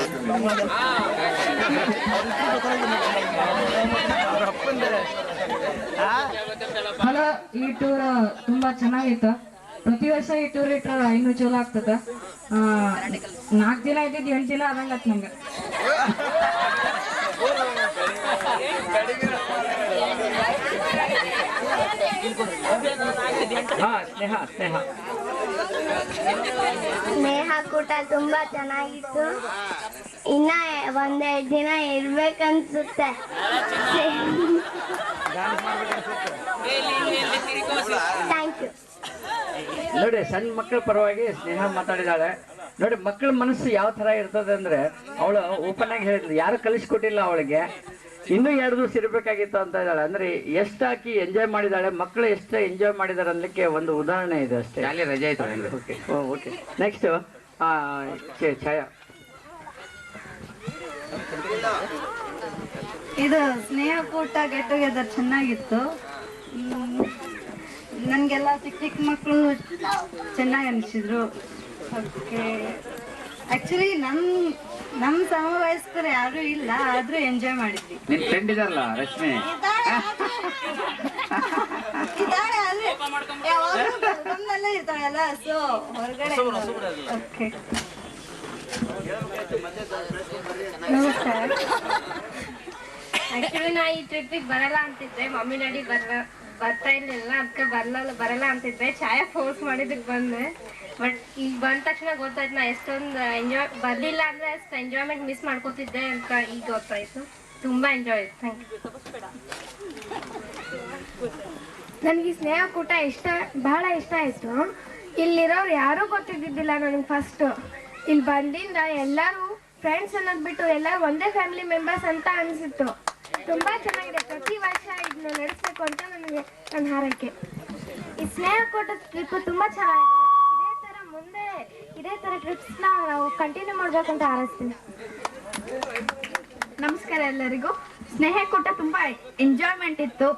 ಹಲೋ. ಈ ಟೂರ್ ತುಂಬಾ ಚೆನ್ನಾಗಿತ್ತು. ಪ್ರತಿ ವರ್ಷ ಈ ಟೂರ್ ಇಟ್ರ ಇನ್ನೂ ಚಲೋ ಆಗ್ತದ. 4 ದಿನ ಇದ್ದಿದ್ದು 8 ದಿನ ಆದಂಗತ್ ನಂಗೆ. ಸ್ನೇಹಕೂಟ ತುಂಬಾ ಚೆನ್ನಾಗಿತ್ತು. ಇನ್ನ 1-2 ದಿನ ಇರ್ಬೇಕನ್ಸುತ್ತೆ. Thank you. ನೋಡಿ ಸಣ್ಣ ಮಕ್ಕಳ ಪರವಾಗಿ ಸ್ನೇಹ ಮಾತಾಡಿದಾಳೆ. ನೋಡಿ ಮಕ್ಕಳ ಮನಸ್ಸು ಯಾವ ಥರ ಇರ್ತದೆ ಅಂದರೆ, ಅವಳು ಓಪನ್ ಆಗಿ ಹೇಳಿದ್ಲು, ಯಾರು ಕಲಿಸ್ಕೊಟ್ಟಿಲ್ಲ ಅವಳಿಗೆ, ಇನ್ನೂ 2 ದಿವಸ ಇರಬೇಕಾಗಿತ್ತು ಅಂತ ಇದ್ದಾಳೆ. ಅಂದರೆ ಎಷ್ಟು ಆಕಿ ಎಂಜಾಯ್ ಮಾಡಿದಾಳೆ, ಮಕ್ಕಳು ಎಷ್ಟು ಎಂಜಾಯ್ ಮಾಡಿದಾರೆ ಅನ್ನಲಿಕ್ಕೆ ಒಂದು ಉದಾಹರಣೆ ಇದೆ ಅಷ್ಟೇ. ರಜೆ ಆಯ್ತು. Okay okay. ನೆಕ್ಸ್ಟು ಛಾಯಾ. ಇದು ಸ್ನೇಹಕೂಟ ಗೆಟ್ ಟುಗೆದರ್ ಚೆನ್ನಾಗಿತ್ತು. ನನಗೆಲ್ಲ ಚಿಕ್ಕ ಚಿಕ್ಕ ಮಕ್ಕಳು ಚೆನ್ನಾಗಿ ಅನಿಸಿದ್ರು. ಓಕೆ, ಆ್ಯಕ್ಚುಲಿ ನಮ್ಮ ಸಮವಯಸ್ಕರು ಯಾರೂ ಇಲ್ಲ, ಆದರೂ ಎಂಜಾಯ್ ಮಾಡಿದ್ವಿ. ನಿನ್ ಫ್ರೆಂಡ್ ಇದಾರಲ್ಲ ರಶ್ಮಿ, ಇದ್ದಾಳೆ ಅಲ್ಲೇ ಯಾವಾಗಲೂ ಬೆಳ್ಗಮ್ನಲ್ಲೇ ಇರ್ತಾಳಲ್ಲ, ಸೊ ಹೊರಗಡೆ. ಓಕೆ, ನಮಸ್ಕಾರ. ಆಕ್ಚುಲಿ ನಾ ಈ ಟ್ರಿಪ್ಪಿಗೆ ಬರಲ್ಲ ಅಂತಿದ್ದೆ, ಮಮ್ಮಿ ಡ್ಯಾಡಿ ಬರ್ತಾ ಇರ್ಲಿಲ್ಲ, ಅದಕ್ಕೆ ಬರಲ್ಲ ಅಂತಿದ್ದೆ. ಛಾಯಾ ಫೋರ್ಸ್ ಮಾಡಿದಕ್ಕೆ ಬಂದೆ. ಬಟ್ ಈಗ ಬಂದ ತಕ್ಷಣ ಗೊತ್ತಾಯ್ತು ನಾ ಎಷ್ಟೊಂದು ಬರ್ಲಿಲ್ಲ ಅಂದ್ರೆ ಅಷ್ಟು ಎಂಜಾಯ್ಮೆಂಟ್ ಮಿಸ್ ಮಾಡ್ಕೋತಿದ್ದೆ ಅಂತ ಈಗ ಗೊತ್ತಾಯ್ತು. ತುಂಬಾ ಎಂಜಾಯ್ ಆಯ್ತು. Thank you. ನನಗೆ ಸ್ನೇಹಕೂಟ ಬಹಳ ಇಷ್ಟ ಆಯಿತು. ಇಲ್ಲಿರೋರು ಯಾರೂ ಗೊತ್ತಿದ್ದಿದ್ದಿಲ್ಲ ನನಗೆ ಫಸ್ಟು. ಇಲ್ಲಿ ಬಂದಿಂದ ಎಲ್ಲರೂ ಫ್ರೆಂಡ್ಸ್ ಅನ್ನೋದು ಬಿಟ್ಟು ಎಲ್ಲರೂ ಒಂದೇ ಫ್ಯಾಮಿಲಿ ಮೆಂಬರ್ಸ್ ಅಂತ ಅನಿಸಿತ್ತು. ತುಂಬ ಚೆನ್ನಾಗಿದೆ. ಪ್ರತಿ ವರ್ಷ ಇದನ್ನ ನಡೆಸಬೇಕು ಅಂತ ನನಗೆ ನನ್ನ ಹಾರೈಕೆ. ಈ ಸ್ನೇಹಕೂಟ ಟ್ರಿಪ್ ತುಂಬ ಚೆನ್ನಾಗಿದೆ. ಮುಂದೆ ಇದೇ ಥರ ಟ್ರಿಪ್ಸ್ನ ನಾವು ಕಂಟಿನ್ಯೂ ಮಾಡಬೇಕಂತ ಹಾರೈಸ್ತೀನಿ. ನಮಸ್ಕಾರ ಎಲ್ಲರಿಗೂ. ಸ್ನೇಹಕೂಟ ತುಂಬ ಎಂಜಾಯ್ಮೆಂಟ್ ಇತ್ತು.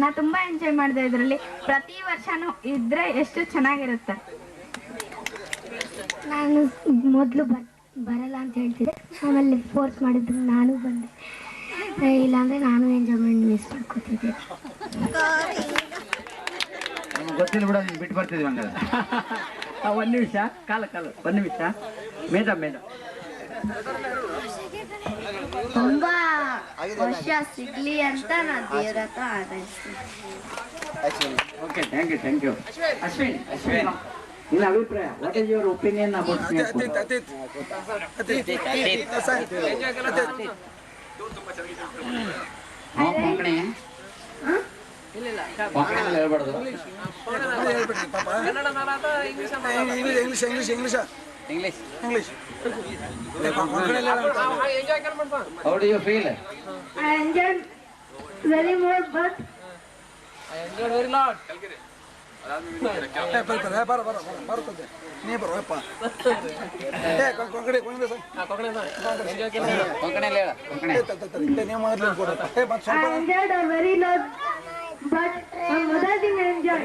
ನಾ ತುಂಬ ಎಂಜಾಯ್ ಮಾಡಿದೆ ಇದರಲ್ಲಿ. ಪ್ರತಿ ವರ್ಷನೂ ಇದ್ರೆ ಎಷ್ಟು ಚೆನ್ನಾಗಿರುತ್ತೆ. ನಾನು ಮೊದಲು ಬರಲ್ಲ ಅಂತ ಹೇಳ್ತಿದ್ದೆ, ಆಮೇಲೆ ಫೋರ್ಸ್ ಮಾಡಿದ್ರು, ನಾನು ಬಂದೆ. ಇಲ್ಲಾಂದರೆ ನಾನು ಎಂಜಾಯ್ಮೆಂಟ್ ಮಿಸ್ ಮಾಡ್ಕೋತಿದ್ದೆ. ನಮ್ಗೆ ಗೊತ್ತಿಲ್ಲ ಬಿಡ, ನೀನು ಬಿಟ್ಟು ಬರ್ತಿದ್ವಿ ಹಂಗಾದ್ರೆ. 1 ನಿಮಿಷ, ಕಾಲ 1 ನಿಮಿಷ. ಮೇಡಮ್ ತುಂಬಾ ವರ್ಷ ಸಿಗ್ಲಿ ಅಂತ ನಾನು ದೇವ್ರ ಹತ್ರ ಹಾರೈಸ್ತೀನಿ. Okay, thank you. ಅಶ್ವಿನ್, ನಿನ್ನ ಅಭಿಪ್ರಾಯ, what is your opinion about ಹೇಳ್ಬಾರ್ದು. English. How do you feel? I enjoyed very much, but I enjoyed very lot. ಬರುತ್ತದೆ ನೀ ಬರೋಪ್ಪ. I enjoyed a very lot, but my mother didn't enjoy.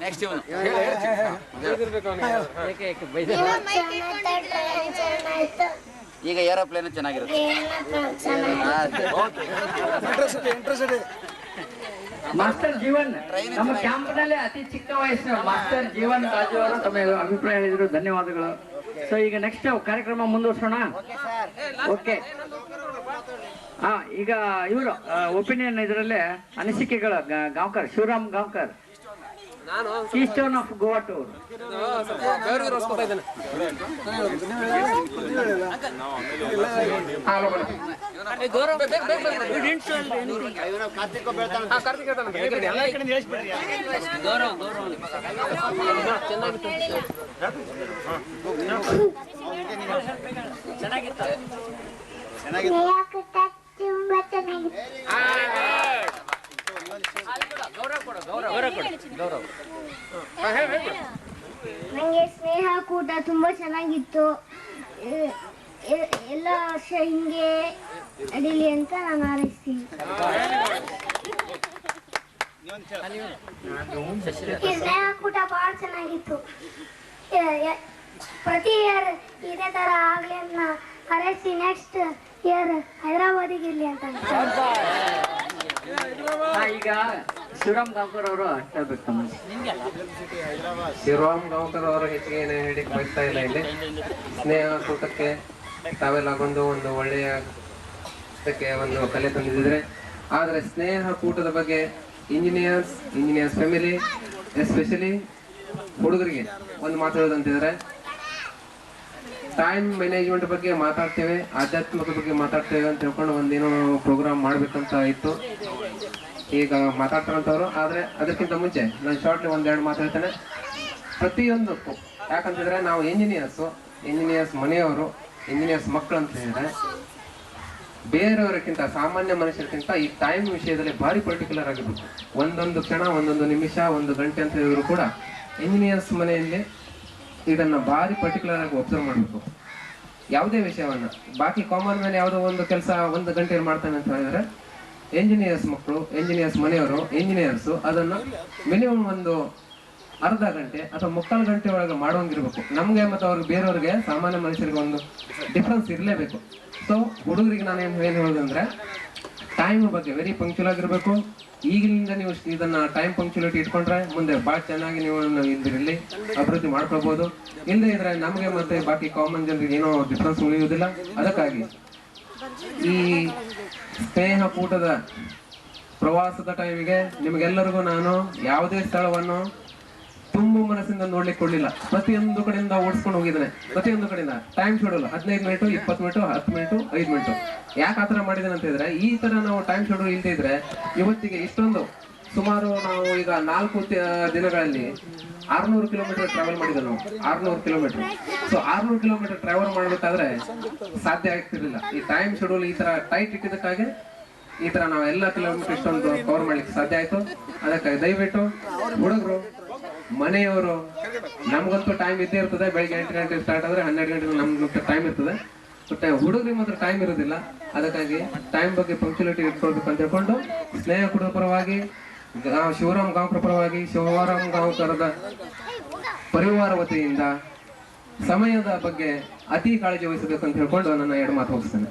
Next one. ಈಗ aeroplane ಚೆನ್ನಾಗಿರುತ್ತೆ. Master Jeevan, ನಮ್ಮ ಕ್ಯಾಂಪ್ನಲ್ಲಿ ಅತಿ ಚಿಕ್ಕ ವಯಸ್ಸಿನ master Jeevan Raju ಅವರು ತಮ್ಮ ಅಭಿಪ್ರಾಯ ಹೇಳಿದ್ರು. ಧನ್ಯವಾದಗಳು. ಸೊ ಈಗ ನೆಕ್ಸ್ಟ್ ಕಾರ್ಯಕ್ರಮ ಮುಂದುವರ್ಸೋಣ. ಓಕೆ, ಈಗ ಇವರು ಒಪಿನಿಯನ್ ಇದರಲ್ಲೇ ಅನಿಸಿಕೆಗಳು. Gaonkar, Shivaram Gaonkar, keystone of Goa tour. ನನಗೆ ಸ್ನೇಹಕೂಟ ತುಂಬ ಚೆನ್ನಾಗಿತ್ತು. ಎಲ್ಲ ವರ್ಷ ಹಿಂಗೆ ನಡೀಲಿ ಅಂತ ನಾನು ಹಾರೈಸ್ತೀನಿ. ಈ ಸ್ನೇಹಕೂಟ ಭಾಳ ಚೆನ್ನಾಗಿತ್ತು. ಪ್ರತಿ ಇಯರ್ ಇದೇ ಥರ ಆಗಲಿ ಅಂತ ಹಾರೈಸಿ ನೆಕ್ಸ್ಟ್ ಇಯರ್ ಹೈದರಾಬಾದಿಗೆ ಇರಲಿ ಅಂತ. ಈಗ ಶಿವರಾಮ್ ಗಾಂವ್ಕರ್ ಅವರು ಹೇಳ್ಬೇಕು ತಮ್ಮ. ಶಿವರಾಮ್ ಗಾಂವ್ಕರ್ ಅವರು ಹೆಚ್ಚಿಗೆ ಏನು ಹೇಳಿಕ್ಕೆ ಬಯಸ್ತಾ ಇಲ್ಲ. ಇಲ್ಲಿ ಸ್ನೇಹಕೂಟಕ್ಕೆ ತಾವೆಲ್ಲ ಬಂದು ಒಂದು ಒಳ್ಳೆಯ ಒಂದು ಕಲೆ ತಂದಿದ್ರೆ, ಆದರೆ ಸ್ನೇಹಕೂಟದ ಬಗ್ಗೆ ಇಂಜಿನಿಯರ್ಸ್ ಫ್ಯಾಮಿಲಿ ಎಸ್ಪೆಷಲಿ ಹುಡುಗರಿಗೆ ಒಂದು ಮಾತು ಹೇಳೋದಂತಿದ್ರೆ, ಟೈಮ್ ಮ್ಯಾನೇಜ್ಮೆಂಟ್ ಬಗ್ಗೆ ಮಾತಾಡ್ತೇವೆ, ಆಧ್ಯಾತ್ಮಿಕ ಬಗ್ಗೆ ಮಾತಾಡ್ತೇವೆ ಅಂತ ಹೇಳ್ಕೊಂಡು ಒಂದೇನೋ ಪ್ರೋಗ್ರಾಮ್ ಮಾಡ್ಬೇಕಂತ ಇತ್ತು. ಈಗ ಮಾತಾಡ್ತಾರಂತವ್ರು. ಆದರೆ ಅದಕ್ಕಿಂತ ಮುಂಚೆ ನಾನು ಶಾರ್ಟ್ಲಿ ಒಂದೆರಡು ಮಾತು ಹೇಳ್ತೇನೆ. ಪ್ರತಿಯೊಂದಕ್ಕೂ ಯಾಕಂತಂದರೆ ನಾವು ಇಂಜಿನಿಯರ್ಸ್ ಮನೆಯವರು, ಇಂಜಿನಿಯರ್ಸ್ ಮಕ್ಕಳು ಅಂತ ಹೇಳಿದ್ರೆ ಬೇರೆಯವರಿಗಿಂತ, ಸಾಮಾನ್ಯ ಮನುಷ್ಯರಿಗಿಂತ ಈ ಟೈಮ್ ವಿಷಯದಲ್ಲಿ ಭಾರಿ ಪರ್ಟಿಕ್ಯುಲರ್ ಆಗಿರ್ಬೇಕು. ಒಂದೊಂದು ಕ್ಷಣ, ಒಂದೊಂದು ನಿಮಿಷ, 1 ಗಂಟೆ ಅಂತ ಹೇಳಿದ್ರು ಕೂಡ ಇಂಜಿನಿಯರ್ಸ್ ಮನೆಯಲ್ಲಿ ಇದನ್ನು ಭಾರಿ ಪರ್ಟಿಕ್ಯುಲರ್ ಆಗಿ ಒಬ್ಸರ್ವ್ ಮಾಡಬೇಕು. ಯಾವುದೇ ವಿಷಯವನ್ನು ಬಾಕಿ ಕಾಮನ್ ಮ್ಯಾನ್ ಯಾವುದೋ ಒಂದು ಕೆಲಸ 1 ಗಂಟೆಯಲ್ಲಿ ಮಾಡ್ತಾನೆ ಅಂತ ಹೇಳಿದ್ರೆ, ಎಂಜಿನಿಯರ್ಸ್ ಮಕ್ಕಳು, ಎಂಜಿನಿಯರ್ಸ್ ಮನೆಯವರು, ಎಂಜಿನಿಯರ್ಸು ಅದನ್ನು ಮಿನಿಮಮ್ ಒಂದು ಅರ್ಧ ಗಂಟೆ ಅಥವಾ 3/4 ಗಂಟೆ ಒಳಗೆ ಮಾಡೋಂಗಿರ್ಬೇಕು. ನಮಗೆ ಮತ್ತು ಅವ್ರಿಗೆ, ಬೇರೆಯವ್ರಿಗೆ, ಸಾಮಾನ್ಯ ಮನುಷ್ಯರಿಗೆ ಒಂದು ಡಿಫ್ರೆನ್ಸ್ ಇರಲೇಬೇಕು. ಸೊ ಹುಡುಗರಿಗೆ ನಾನು ಏನು ಹೇಳೋದಂದ್ರೆ, ಟೈಮ್ ಬಗ್ಗೆ ವೆರಿ ಪಂಕ್ಚುಲ್ ಆಗಿರಬೇಕು. ಈಗಿನಿಂದ ನೀವು ಇದನ್ನ ಟೈಮ್ ಪಂಕ್ಚುಲಿಟಿ ಇಟ್ಕೊಂಡ್ರೆ ಮುಂದೆ ಭಾಳ ಚೆನ್ನಾಗಿ ನೀವು ಇದರಲ್ಲಿ ಅಭಿವೃದ್ಧಿ ಮಾಡ್ಕೋಬಹುದು. ಇಲ್ಲದೆ ಇದ್ರೆ ನಮಗೆ ಮತ್ತೆ ಬಾಕಿ ಕಾಮನ್ ಜನರಿಗೆ ಏನೋ ಡಿಫ್ರೆನ್ಸ್ ಉಳಿಯುವುದಿಲ್ಲ. ಅದಕ್ಕಾಗಿ ಈ ಸ್ನೇಹ ಕೂಟದ ಪ್ರವಾಸದ ಟೈಮಿಗೆ ನಿಮಗೆಲ್ಲರಿಗೂ ನಾನು ಯಾವುದೇ ಸ್ಥಳವನ್ನು ತುಂಬ ಮನಸ್ಸಿಂದ ನೋಡ್ಲಿಕ್ಕೆ ಕೊಡ್ಲಿಲ್ಲ. ಪ್ರತಿಯೊಂದು ಕಡೆಯಿಂದ ಓಡಿಸ್ಕೊಂಡು ಹೋಗಿದ್ದೇನೆ. ಪ್ರತಿಯೊಂದು ಕಡೆಯಿಂದ time schedule 15 minute, 20 minute, 10 minute, 5 minute. ಯಾಕೆ ಆ ಥರ ಮಾಡಿದ್ದೇನೆ ಅಂತ ಹೇಳಿದ್ರೆ, ಈ ಥರ ನಾವು ಟೈಮ್ ಶೆಡ್ಯೂಲ್ ಇಲ್ಲದೆ ಇದ್ರೆ ಇವತ್ತಿಗೆ ಇಷ್ಟೊಂದು ಸುಮಾರು ನಾವು ಈಗ 4 ದಿನಗಳಲ್ಲಿ 600 ಕಿಲೋಮೀಟರ್ ಟ್ರಾವೆಲ್ ಮಾಡಿದ್ದೆ ನಾವು. 600 ಕಿಲೋಮೀಟರ್. ಸೊ 600 ಕಿಲೋಮೀಟರ್ ಟ್ರಾವೆಲ್ ಮಾಡಬೇಕಾದ್ರೆ ಸಾಧ್ಯ ಆಗ್ತಿರ್ಲಿಲ್ಲ. ಈ ಟೈಮ್ ಶೆಡ್ಯೂಲ್ ಈ ಥರ ಟೈಟ್ ಇಟ್ಟಿದ್ದಕ್ಕಾಗಿ ಈ ಥರ ನಾವು ಎಲ್ಲ ಕಿಲೋಮೀಟರ್ ಇಷ್ಟೊಂದು ಕವರ್ ಮಾಡ್ಲಿಕ್ಕೆ ಸಾಧ್ಯ ಆಯಿತು. ಅದಕ್ಕಾಗಿ ದಯವಿಟ್ಟು ಹುಡುಗರು, ಮನೆಯವರು, ನಮ್ಗಂತೂ ಟೈಮ್ ಇದ್ದೇ ಇರ್ತದೆ. ಬೆಳಿಗ್ಗೆ 8 ಗಂಟೆಗೆ ಸ್ಟಾರ್ಟ್ ಆದರೆ 12 ಗಂಟೆಗೆ ನಮ್ಗೆ ಟೈಮ್ ಇರ್ತದೆ. ಬಟ್ ಹುಡುಗರಿಗೆ ಮಾತ್ರ ಟೈಮ್ ಇರೋದಿಲ್ಲ. ಅದಕ್ಕಾಗಿ ಟೈಮ್ ಬಗ್ಗೆ ಪಂಕ್ಚುಲಿಟಿ ಇಟ್ಕೊಳ್ಬೇಕು ಅಂತ ಹೇಳ್ಕೊಂಡು ಸ್ನೇಹ ಕೂಟದ ಪರವಾಗಿ, ಶಿವರಾಮ್ ಗಾಂವ್ಕರ್ ಪರವಾಗಿ, ಶಿವರಾಮ್ ಗಾಂವ್ಕರದ ಪರಿವಾರ ವತಿಯಿಂದ ಸಮಯದ ಬಗ್ಗೆ ಅತಿ ಕಾಳಜಿ ವಹಿಸಬೇಕು ಅಂತ ಹೇಳ್ಕೊಂಡು ನನ್ನ 2 ಮಾತು ಹೋಗಿಸ್ತೇನೆ.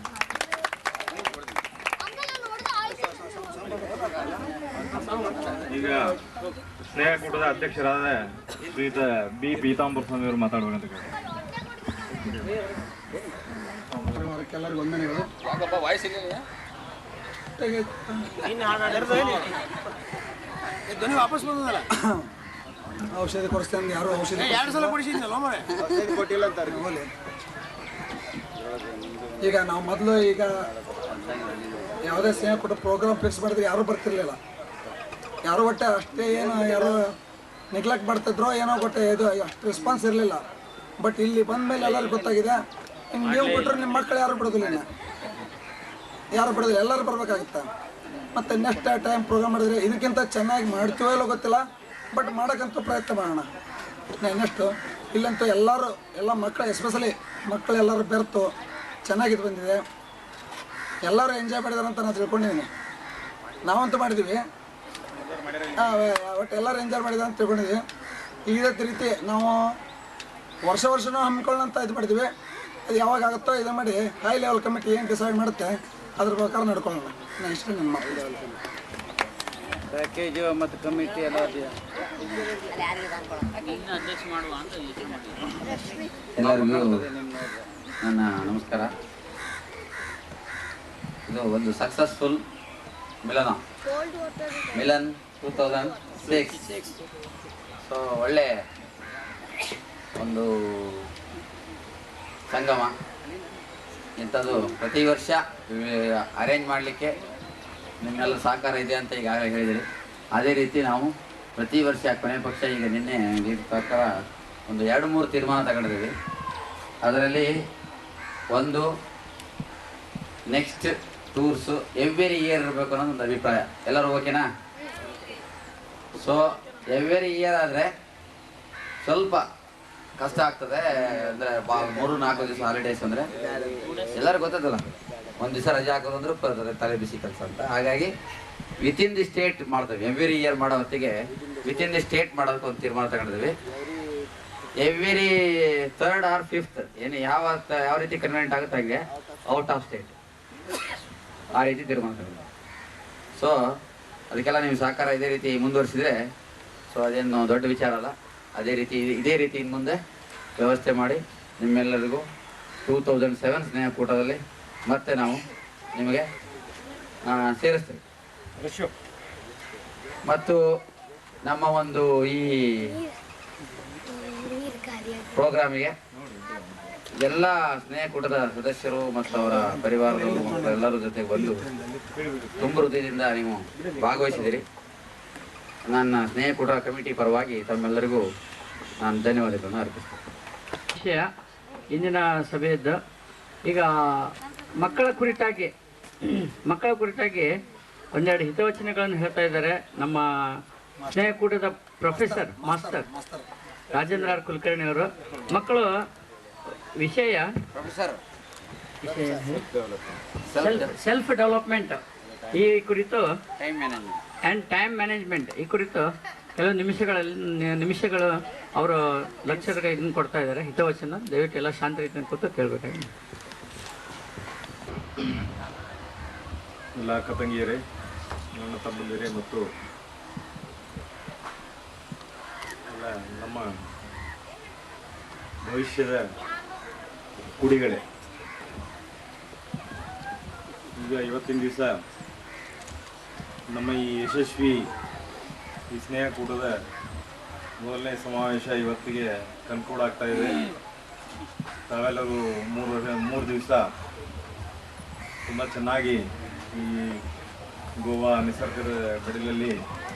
ಈಗ ಸ್ನೇಹ ಕೂಟದ ಅಧ್ಯಕ್ಷರಾದ ಶ್ರೀಯುತ ಬಿ ಪೀತಾಂಬರ ಸ್ವಾಮಿ ಅವರು ಮಾತಾಡಬೇಕಂತ ಎಲ್ಲರಿಗೂ ವಂದನೆಗಳು. ಧ್ವನಿ ವಾಪಸ್ ಬಂದದಲ್ಲ. ಔಷಧಿ ಕೊಡಿಸ್ತೇನೆ, ಯಾರು ಔಷಧಿ 2 ಸಲ ಕೊಡಿಸಿದ್ನಲ್ಲ ಮರೆ. ಕೊಟ್ಟಿಲ್ಲ ಅಂತಾರೆ. ಈಗ ನಾವು ಮೊದಲು ಈಗ ಯಾವುದೇ ಸ್ನೇಹ ಕೂಟ ಪ್ರೋಗ್ರಾಮ್ ಫಿಕ್ಸ್ ಮಾಡಿದ್ರೆ ಯಾರೂ ಬರ್ತಿರ್ಲಿಲ್ಲ. ಯಾರು ಒಟ್ಟೆ ಅಷ್ಟೇ ಏನು ಯಾರು ನೆಗ್ಲೆಕ್ಟ್ ಮಾಡ್ತಿದ್ರೋ ಏನೋ ಗೊಟ್ಟೆ ಇದು ಅಷ್ಟು ರೆಸ್ಪಾನ್ಸ್ ಇರಲಿಲ್ಲ. ಬಟ್ ಇಲ್ಲಿ ಬಂದ ಮೇಲೆ ಎಲ್ಲರಿಗೂ ಗೊತ್ತಾಗಿದೆ, ನಿಮ್ಗೆ ನೀವು ಕೊಟ್ಟರೆ ನಿಮ್ಮ ಮಕ್ಕಳು ಯಾರು ಬಿಡೋದಿಲ್ಲ, ಯಾರು ಬಿಡೋದಿಲ್ಲ, ಎಲ್ಲರೂ ಬರಬೇಕಾಗುತ್ತೆ. ಮತ್ತು ನೆಕ್ಸ್ಟ್ ಟೈಮ್ ಪ್ರೋಗ್ರಾಮ್ ಮಾಡಿದ್ರೆ ಇದಕ್ಕಿಂತ ಚೆನ್ನಾಗಿ ಮಾಡ್ತೀವೋ ಇಲ್ಲೋ ಗೊತ್ತಿಲ್ಲ, ಬಟ್ ಮಾಡೋಕ್ಕಂತೂ ಪ್ರಯತ್ನ ಮಾಡೋಣ. ನೆಕ್ಸ್ಟು ಇಲ್ಲಂತೂ ಎಲ್ಲರೂ, ಎಲ್ಲ ಮಕ್ಕಳು, ಎಸ್ಪೆಷಲಿ ಮಕ್ಕಳು ಎಲ್ಲರೂ ಬೆರೆತು ಚೆನ್ನಾಗಿದ್ದು ಬಂದಿದೆ. ಎಲ್ಲರೂ ಎಂಜಾಯ್ ಮಾಡಿದಾರೆ ಅಂತ ನಾನು ತಿಳ್ಕೊಂಡಿದ್ದೀನಿ. ನಾವಂತೂ ಮಾಡಿದ್ದೀವಿ, ಒಟ್ಟು ಎಲ್ಲರೂ ಎಂಜಾಯ್ ಮಾಡಿದ್ದಾರೆ ಅಂತ ತಿಳ್ಕೊಂಡಿದ್ದೀವಿ. ಇದೇ ರೀತಿ ನಾವು ವರ್ಷನೂ ಹಮ್ಮಿಕೊಳ್ಳೋಂತ ಇದು ಮಾಡಿದ್ದೀವಿ. ಅದು ಯಾವಾಗ ಆಗುತ್ತೋ ಇದು ಮಾಡಿ ಹೈ ಲೆವೆಲ್ ಕಮಿಟಿ ಏನು ಡಿಸೈಡ್ ಮಾಡುತ್ತೆ ಅದ್ರ ಪ್ರಕಾರ ನಡ್ಕೊಳ್ಳೋಣ. ನಾನು ಇಷ್ಟೇ ನನ್ನ ಮಾತು. ಪ್ಯಾಕೇಜು ಮತ್ತು ಕಮಿಟಿ ಎಲ್ಲ ಎಲ್ಲರಿಗೂ ನನ್ನ ನಮಸ್ಕಾರ. ಇದು ಒಂದು ಸಕ್ಸಸ್ಫುಲ್ ಮಿಲನ್ 2006. ಸೊ ಒಳ್ಳೆ ಒಂದು ಸಂಗಮ. ಇಂಥದ್ದು ಪ್ರತಿ ವರ್ಷ ಅರೇಂಜ್ ಮಾಡಲಿಕ್ಕೆ ನಿಮ್ಮೆಲ್ಲ ಸಹಕಾರ ಇದೆ ಅಂತ ಈಗಾಗಲೇ ಹೇಳಿದಿರಿ. ಅದೇ ರೀತಿ ನಾವು ಪ್ರತಿ ವರ್ಷ ಕೊನೆ ಪಕ್ಷ ಈಗ ನಿನ್ನೆ ಇದ್ರ ಪ್ರಕಾರ ಒಂದು 2-3 ತೀರ್ಮಾನ ತಗೊಂಡಿದ್ದೀವಿ. ಅದರಲ್ಲಿ ಒಂದು ನೆಕ್ಸ್ಟ್ ಟೂರ್ಸು ಎವ್ರಿ ಇಯರ್ ಇರಬೇಕು ಅನ್ನೋದು ಒಂದು ಅಭಿಪ್ರಾಯ. ಎಲ್ಲರೂ ಓಕೆನಾ? ಸೊ ಎವ್ರಿ ಇಯರ್ ಆದರೆ ಸ್ವಲ್ಪ ಕಷ್ಟ ಆಗ್ತದೆ. ಅಂದರೆ 3-4 ದಿವಸ ಹಾಲಿಡೇಸ್ ಅಂದರೆ ಎಲ್ಲರಿಗೂ ಗೊತ್ತದಲ್ಲ, ಒಂದು ದಿವಸ ರಜೆ ಹಾಕೋದಂದ್ರೂ ತಲೆ ಬಿಸಿ ಕೆಲಸ ಅಂತ. ಹಾಗಾಗಿ ವಿತಿನ್ ದಿ ಸ್ಟೇಟ್ ಮಾಡ್ತೇವೆ. ಎವ್ರಿ ಇಯರ್ ಮಾಡೋ ಹೊತ್ತಿಗೆ ವಿತಿನ್ ದಿ ಸ್ಟೇಟ್ ಮಾಡೋದಕ್ಕೆ ಒಂದು ತೀರ್ಮಾನ ತಗೊಂಡಿದ್ದೀವಿ. ಎವ್ರಿ 3rd or 5th ಏನು ಯಾವ ರೀತಿ ಕನ್ವೆಂಟ್ ಆಗುತ್ತೆ ಹಾಗೆ ಔಟ್ ಆಫ್ ಸ್ಟೇಟ್ ಆ ರೀತಿ ತೀರ್ಮಾನ ತಗೊಂಡಿದ್ದೀವಿ. ಸೊ ಅದಕ್ಕೆಲ್ಲ ನೀವು ಸಹಕಾರ ಇದೇ ರೀತಿ ಮುಂದುವರಿಸಿದರೆ ಸೊ ಅದೇನು ದೊಡ್ಡ ವಿಚಾರ ಅಲ್ಲ. ಇದೇ ರೀತಿ ಇನ್ನು ಮುಂದೆ ವ್ಯವಸ್ಥೆ ಮಾಡಿ ನಿಮ್ಮೆಲ್ಲರಿಗೂ 2007 ಸ್ನೇಹ ಕೂಟದಲ್ಲಿ ಮತ್ತೆ ನಾವು ನಿಮಗೆ ಸೇರಿಸ್ತೇವೆ. ಮತ್ತು ನಮ್ಮ ಒಂದು ಈ ಪ್ರೋಗ್ರಾಮಿಗೆ ಎಲ್ಲ ಸ್ನೇಹ ಕೂಟದ ಸದಸ್ಯರು ಮತ್ತು ಅವರ ಪರಿವಾರದವರು ಮತ್ತು ಎಲ್ಲರ ಜೊತೆಗೆ ಬಂದು ತುಂಬ ಹೃದಯದಿಂದ ನೀವು ಭಾಗವಹಿಸಿದಿರಿ. ನನ್ನ ಸ್ನೇಹಕೂಟ ಕಮಿಟಿ ಪರವಾಗಿ ತಮ್ಮೆಲ್ಲರಿಗೂ ನಾನು ಧನ್ಯವಾದಗಳನ್ನು ಅರ್ಪಿಸ್ತೇನೆ. ವಿಷಯ ಇಂದಿನ ಸಭೆಯದ್ದು ಈಗ ಮಕ್ಕಳ ಕುರಿತಾಗಿ ಒಂದೆರಡು ಹಿತವಚನಗಳನ್ನು ಹೇಳ್ತಾ ಇದ್ದಾರೆ ನಮ್ಮ ಸ್ನೇಹಕೂಟದ professor master Rajendra R Kulkarni ಅವರು. ಮಕ್ಕಳು ವಿಷಯ ಸೆಲ್ಫ್ ಡೆವಲಪ್ಮೆಂಟ್ ಈ ಕುರಿತು ಆ್ಯಂಡ್ ಟೈಮ್ ಮ್ಯಾನೇಜ್ಮೆಂಟ್ ಈ ಕುರಿತು ಕೆಲವು ನಿಮಿಷಗಳು ಅವರು ಲೆಕ್ಚರ್ಗೆ ಇದನ್ನು ಕೊಡ್ತಾ ಇದ್ದಾರೆ ಹಿತವಚನ. ದಯವಿಟ್ಟು ಎಲ್ಲ ಶಾಂತ ರೀತಿಯಿಂದ ಕೂತು ಕೇಳಬೇಕಾಗಿ. ಎಲ್ಲ ಅಕ್ಕ ತಂಗಿಯರೇ, ನನ್ನ ತಮ್ಮಂದಿರೇ ಮತ್ತು ಎಲ್ಲ ನಮ್ಮ ಭವಿಷ್ಯದ ಕುಡಿಗಳೇ, ಈಗ ಇವತ್ತಿನ ದಿವಸ ನಮ್ಮ ಈ ಯಶಸ್ವಿ ಈ ಸ್ನೇಹಕೂಟದ ಮೊದಲನೇ ಸಮಾವೇಶ ಇವತ್ತಿಗೆ ಕನ್ಕ್ಲೂಡ್ ಆಗ್ತಾ ಇದೆ. ತಾವೆಲ್ಲರೂ ಮೂರು ದಿವಸ ತುಂಬ ಚೆನ್ನಾಗಿ ಈ ಗೋವಾ ನಿಸರ್ಗದ ಗಡಿಲಲ್ಲಿ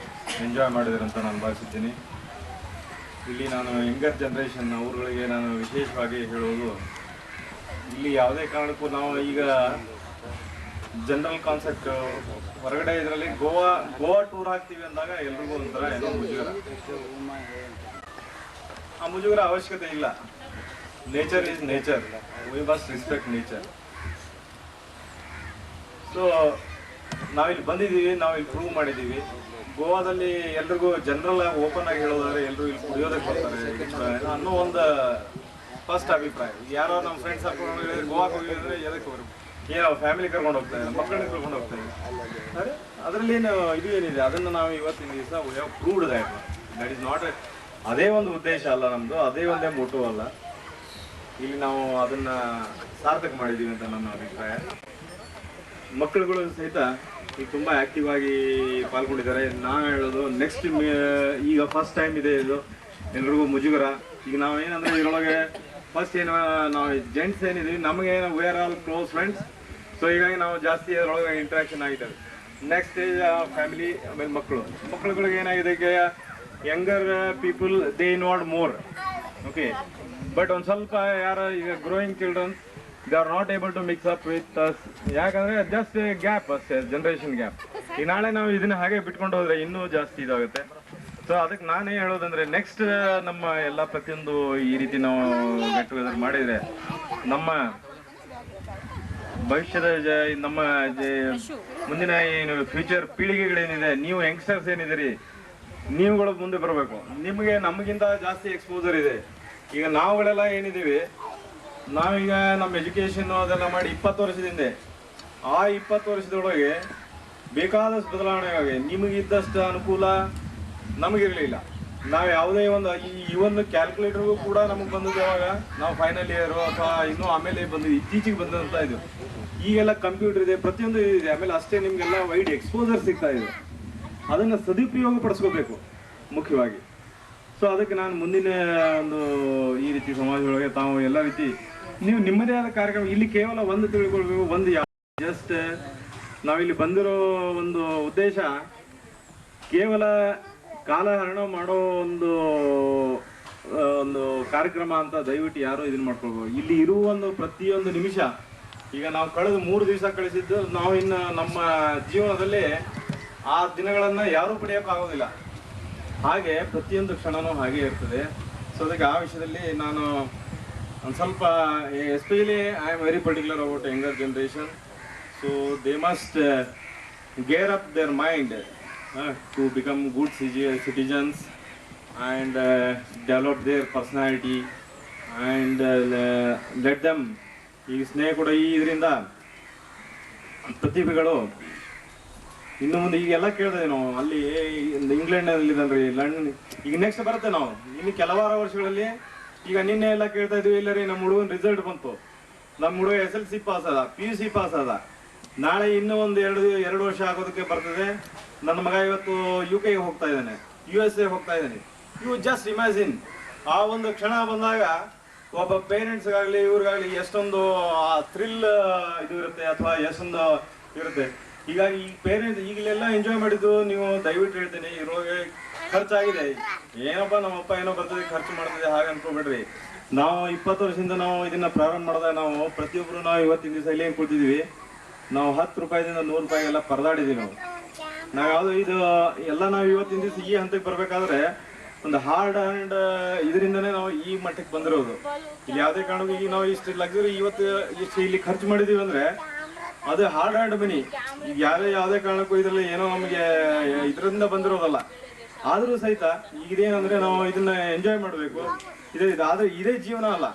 ಎಂಜಾಯ್ ಮಾಡಿದಿರಂತ ನಾನು ಭಾವಿಸಿದ್ದೀನಿ. ಇಲ್ಲಿ ನಾನು ಯಂಗರ್ ಜನ್ರೇಷನ್ ಅವ್ರುಗಳಿಗೆ ನಾನು ವಿಶೇಷವಾಗಿ ಹೇಳೋದು, ಇಲ್ಲಿ ಯಾವುದೇ ಕಾರಣಕ್ಕೂ ನಾವು ಈಗ ಜನರಲ್ ಕಾನ್ಸೆಪ್ಟ್ ಹೊರಗಡೆ ಇದರಲ್ಲಿ ಗೋವಾ ಟೂರ್ ಹಾಕ್ತೀವಿ ಅಂದಾಗ ಎಲ್ರಿಗೂ ಒಂಥರ ಏನೋ ಮುಜುಗರ. ಆ ಮುಜುಗರ ಅವಶ್ಯಕತೆ ಇಲ್ಲ. Nature is nature, we must respect nature. So ನಾವಿಲ್ಲಿ ಬಂದಿದ್ದೀವಿ, ನಾವಿಲ್ಲಿ ಪ್ರೂವ್ ಮಾಡಿದ್ದೀವಿ. ಗೋವಾದಲ್ಲಿ ಎಲ್ರಿಗೂ ಜನರಲ್ ಆಗಿ ಓಪನ್ ಆಗಿ ಹೇಳೋದಾದ್ರೆ ಎಲ್ಲರೂ ಇಲ್ಲಿ ಕುಡಿಯೋದಕ್ಕೆ ಬರ್ತಾರೆ ಅನ್ನೋ ಒಂದು ಫಸ್ಟ್ ಅಭಿಪ್ರಾಯ. ಯಾರೋ ನಮ್ಮ ಫ್ರೆಂಡ್ಸ್ ಹಾಕೊಂಡು ಹೇಳಿದ್ರೆ ಗೋವಾಗೆ ಹೋಗಿದ್ರೆ ಎದಕ್ಕೆ ಅವರು ಏನೋ ಫ್ಯಾಮಿಲಿ ಕರ್ಕೊಂಡು ಹೋಗ್ತಾ ಇದ್ದಾರೆ, ಮಕ್ಕಳನ್ನ ಕರ್ಕೊಂಡು ಹೋಗ್ತಾ ಇದ್ದಾರೆ. ಅದರಲ್ಲೇನು ಇದು ಏನಿದೆ ಅದನ್ನು ನಾವು ಇವತ್ತಿನ ದಿವಸ we have proved that is not ಅದೇ ಒಂದು ಉದ್ದೇಶ ಅಲ್ಲ ನಮ್ಮದು, ಅದೇ ಒಂದೇ ಮೋಟೋ ಅಲ್ಲ. ಇಲ್ಲಿ ನಾವು ಅದನ್ನ ಸಾರ್ಥಕ ಮಾಡಿದ್ದೀವಿ ಅಂತ ನನ್ನ ಅಭಿಪ್ರಾಯ. ಮಕ್ಕಳುಗಳು ಸಹಿತ ಈಗ ತುಂಬ ಆಕ್ಟಿವ್ ಆಗಿ ಪಾಲ್ಗೊಂಡಿದ್ದಾರೆ. ನಾನು ಹೇಳೋದು ನೆಕ್ಸ್ಟ್ ಈಗ ಫಸ್ಟ್ ಟೈಮ್ ಇದೆ ಇದು, ಎಲ್ರಿಗೂ ಮುಜುಗರ. ಈಗ ನಾವೇನಂದ್ರೆ ಇದರೊಳಗೆ ಫಸ್ಟ್ ಏನು ನಾವು ಜೆಂಟ್ಸ್ ಏನಿದ್ದೀವಿ ನಮಗೇನು we are all close friends. So ಹೀಗಾಗಿ ನಾವು ಜಾಸ್ತಿ ಅದರೊಳಗೆ ಇಂಟ್ರಾಕ್ಷನ್ ಆಗಿದ್ದಾರೆ. ನೆಕ್ಸ್ಟ್ ಸ್ಟೇಜ್ ಫ್ಯಾಮಿಲಿ, ಆಮೇಲೆ ಮಕ್ಕಳುಗಳಿಗೆ ಏನಾಗಿದೆ, ಈಗ younger people they involve more. Okay, but ಒಂದು ಸ್ವಲ್ಪ ಯಾರು ಈಗ growing childrens they are not able to mix up with us. ಯಾಕಂದರೆ ಜಸ್ಟ್ ಗ್ಯಾಪ್ ಅಷ್ಟೇ, ಜನ್ರೇಷನ್ ಗ್ಯಾಪ್. ಈಗ ನಾಳೆ ನಾವು ಇದನ್ನ ಹಾಗೆ ಬಿಟ್ಕೊಂಡು ಹೋದರೆ ಇನ್ನೂ ಜಾಸ್ತಿ ಇದಾಗುತ್ತೆ. ಸೊ ಅದಕ್ಕೆ ನಾನೇ ಹೇಳೋದಂದ್ರೆ ನೆಕ್ಸ್ಟ್ ನಮ್ಮ ಎಲ್ಲ ಪ್ರತಿಯೊಂದು ಈ ರೀತಿ ನಾವು ಗೆಟ್ ಟುಗೆದರ್ ಮಾಡಿದರೆ ನಮ್ಮ ಭವಿಷ್ಯದ ನಮ್ಮ ಮುಂದಿನ ಏನು ಫ್ಯೂಚರ್ ಪೀಳಿಗೆಗಳೇನಿದೆ, ನೀವು ಯಂಗ್ಸ್ಟರ್ಸ್ ಏನಿದ್ದೀರಿ, ನೀವುಗಳು ಮುಂದೆ ಬರಬೇಕು. ನಿಮಗೆ ನಮಗಿಂತ ಜಾಸ್ತಿ ಎಕ್ಸ್ಪೋಜರ್ ಇದೆ. ಈಗ ನಾವುಗಳೆಲ್ಲ ಏನಿದ್ದೀವಿ, ನಾವೀಗ ನಮ್ಮ ಎಜುಕೇಷನ್ ಅದೆಲ್ಲ ಮಾಡಿ 20 ವರ್ಷದಿಂದ, ಆ 20 ವರ್ಷದೊಳಗೆ ಬೇಕಾದಷ್ಟು ಬದಲಾವಣೆ ಆಗಿ ನಿಮಗಿದ್ದಷ್ಟು ಅನುಕೂಲ ನಮಗಿರಲಿಲ್ಲ. ನಾವು ಯಾವುದೇ ಒಂದು ಇವನ್ ಕ್ಯಾಲ್ಕುಲೇಟರ್ಗೂ ಕೂಡ ನಮಗೆ ಬಂದದ್ದು ಯಾವಾಗ ನಾವು ಫೈನಲ್ ಇಯರು ಅಥವಾ ಇನ್ನೂ ಆಮೇಲೆ ಬಂದಿದ್ದು, ಇತ್ತೀಚೆಗೆ ಬಂದಂತ ಇದು. ಈಗೆಲ್ಲ ಕಂಪ್ಯೂಟರ್ ಇದೆ, ಪ್ರತಿಯೊಂದು ಇದೆ. ಆಮೇಲೆ ಅಷ್ಟೇ ನಿಮಗೆಲ್ಲ ವೈಡ್ ಎಕ್ಸ್ಪೋಜರ್ ಸಿಗ್ತಾ ಇದೆ. ಅದನ್ನು ಸದುಪಯೋಗ ಪಡಿಸ್ಕೋಬೇಕು ಮುಖ್ಯವಾಗಿ. ಸೊ ಅದಕ್ಕೆ ನಾನು ಮುಂದಿನ ಒಂದು ಈ ರೀತಿ ಸಮಾಜದೊಳಗೆ ತಾವು ಎಲ್ಲ ರೀತಿ ನೀವು ನಿಮ್ಮದೇ ಆದ ಕಾರ್ಯಕ್ರಮ ಇಲ್ಲಿ ಕೇವಲ ಒಂದು ತಿಳ್ಕೊಳ್ಬೇಕು. ಒಂದು ಜಸ್ಟ್ ನಾವಿಲ್ಲಿ ಬಂದಿರೋ ಒಂದು ಉದ್ದೇಶ ಕೇವಲ ಕಾಲಹರಣ ಮಾಡೋ ಒಂದು ಕಾರ್ಯಕ್ರಮ ಅಂತ ದಯವಿಟ್ಟು ಯಾರು ಇದನ್ನ ಮಾಡ್ಕೊಳ್ಬೋದು. ಇಲ್ಲಿ ಇರುವ ಒಂದು ಪ್ರತಿಯೊಂದು ನಿಮಿಷ, ಈಗ ನಾವು ಕಳೆದ 3 ದಿವಸ ಕಳಿಸಿದ್ದು, ನಾವು ಇನ್ನು ನಮ್ಮ ಜೀವನದಲ್ಲಿ ಆ ದಿನಗಳನ್ನು ಯಾರೂ ಪಡೆಯೋಕ್ಕಾಗೋದಿಲ್ಲ. ಹಾಗೆ ಪ್ರತಿಯೊಂದು ಕ್ಷಣನೂ ಹಾಗೆ ಇರ್ತದೆ. ಸೊ ಅದಕ್ಕೆ ಆ ವಿಷಯದಲ್ಲಿ ನಾನು ಒಂದು ಸ್ವಲ್ಪ especially I am very particular about younger generation. So they must gear up their mind to become good citizens and develop their personality and let them. ಈ ಸ್ನೇಹ ಕೂಡ ಈ ಇದರಿಂದ ಪ್ರತಿಭೆಗಳು ಇನ್ನು ಮುಂದೆ ಈಗೆಲ್ಲ ಕೇಳಿದೆ ನಾವು ಅಲ್ಲಿ ಇಂಗ್ಲೆಂಡ್ನಲ್ಲಿದ್ದಾನ್ರಿ, ಲಂಡನ್. ಈಗ ನೆಕ್ಸ್ಟ್ ಬರುತ್ತೆ ನಾವು ಇನ್ನು ಕೆಲವಾರು ವರ್ಷಗಳಲ್ಲಿ. ಈಗ ನಿನ್ನೆ ಎಲ್ಲ ಕೇಳ್ತಾ ಇದ್ವಿ, ಇಲ್ಲ ರೀ ನಮ್ಮ ಹುಡುಗನ ರಿಸಲ್ಟ್ ಬಂತು, ನಮ್ಮ ಹುಡುಗ SLC ಪಾಸ್ ಅದ, PUC ಪಾಸ್ ಅದ, ನಾಳೆ ಇನ್ನೂ ಒಂದು ಎರಡು ವರ್ಷ ಆಗೋದಕ್ಕೆ ಬರ್ತದೆ. ನನ್ನ ಮಗ ಇವತ್ತು UK ಹೋಗ್ತಾ ಇದ್ದಾನೆ, USA ಹೋಗ್ತಾ ಇದ್ದಾನೆ. ಯು ಜಸ್ಟ್ ಇಮ್ಯಾಜಿನ್, ಆ ಒಂದು ಕ್ಷಣ ಬಂದಾಗ ಒಬ್ಬ ಪೇರೆಂಟ್ಸ್ಗಾಗಲಿ ಇವ್ರಿಗಾಗಲಿ ಎಷ್ಟೊಂದು ಥ್ರಿಲ್ ಇದು ಇರುತ್ತೆ, ಅಥವಾ ಎಷ್ಟೊಂದು ಇರುತ್ತೆ. ಹೀಗಾಗಿ ಈ ಪೇರೆಂಟ್ಸ್ ಈಗಲೆಲ್ಲ ಎಂಜಾಯ್ ಮಾಡಿದ್ದು ನೀವು ದಯವಿಟ್ಟು ಹೇಳ್ತೀನಿ, ಇರುವಾಗ ಖರ್ಚಾಗಿದೆ. ಏನಪ್ಪ ನಮ್ಮಪ್ಪ ಏನೋ ಬರ್ತದೆ ಖರ್ಚು ಮಾಡ್ತದೆ ಹಾಗೆ ಅನ್ಕೋಬೇಡ್ರಿ. ನಾವು 20 ವರ್ಷದಿಂದ ನಾವು ಇದನ್ನ ಪ್ರಾರಂಭ ಮಾಡಿದಾಗ ನಾವು ಪ್ರತಿಯೊಬ್ಬರು ನಾವು ಇವತ್ತಿನ ದಿವಸ ಇಲ್ಲಿ ಏನು ಕೂತಿದ್ದೀವಿ, ನಾವು 10 ರೂಪಾಯಿದಿಂದ 100 ರೂಪಾಯಿ ಎಲ್ಲ ಪರದಾಡಿದೀವಿ. ನಾವು ಯಾವುದು ಇದು ಎಲ್ಲ ನಾವು ಇವತ್ತಿನ ದಿವಸ ಈ ಹಂತಕ್ಕೆ ಬರ್ಬೇಕಾದ್ರೆ ಒಂದು ಹಾರ್ಡ್ ಅಂಡ್ ಇದರಿಂದನೇ ನಾವು ಈ ಮಟ್ಟಕ್ಕೆ ಬಂದಿರೋದು. ಇಲ್ಲಿ ಯಾವುದೇ ಕಾರಣಕ್ಕೂ ಈಗ ನಾವು ಇಷ್ಟು ಲಕ್ಸುರಿ ಇವತ್ತು ಇಷ್ಟು ಇಲ್ಲಿ ಖರ್ಚು ಮಾಡಿದೀವಿ ಅಂದ್ರೆ ಅದು ಹಾರ್ಡ್ ಅಂಡ್ ಮನಿ. ಈಗ ಯಾವುದೇ ಕಾರಣಕ್ಕೂ ಇದರಲ್ಲಿ ಏನೋ ನಮಗೆ ಇದರಿಂದ ಬಂದಿರೋದಲ್ಲ. ಆದ್ರೂ ಸಹಿತ ಈಗ ಇದೇನಂದ್ರೆ ನಾವು ಇದನ್ನ ಎಂಜಾಯ್ ಮಾಡಬೇಕು. ಆದ್ರೆ ಇದೇ ಜೀವನ ಅಲ್ಲ.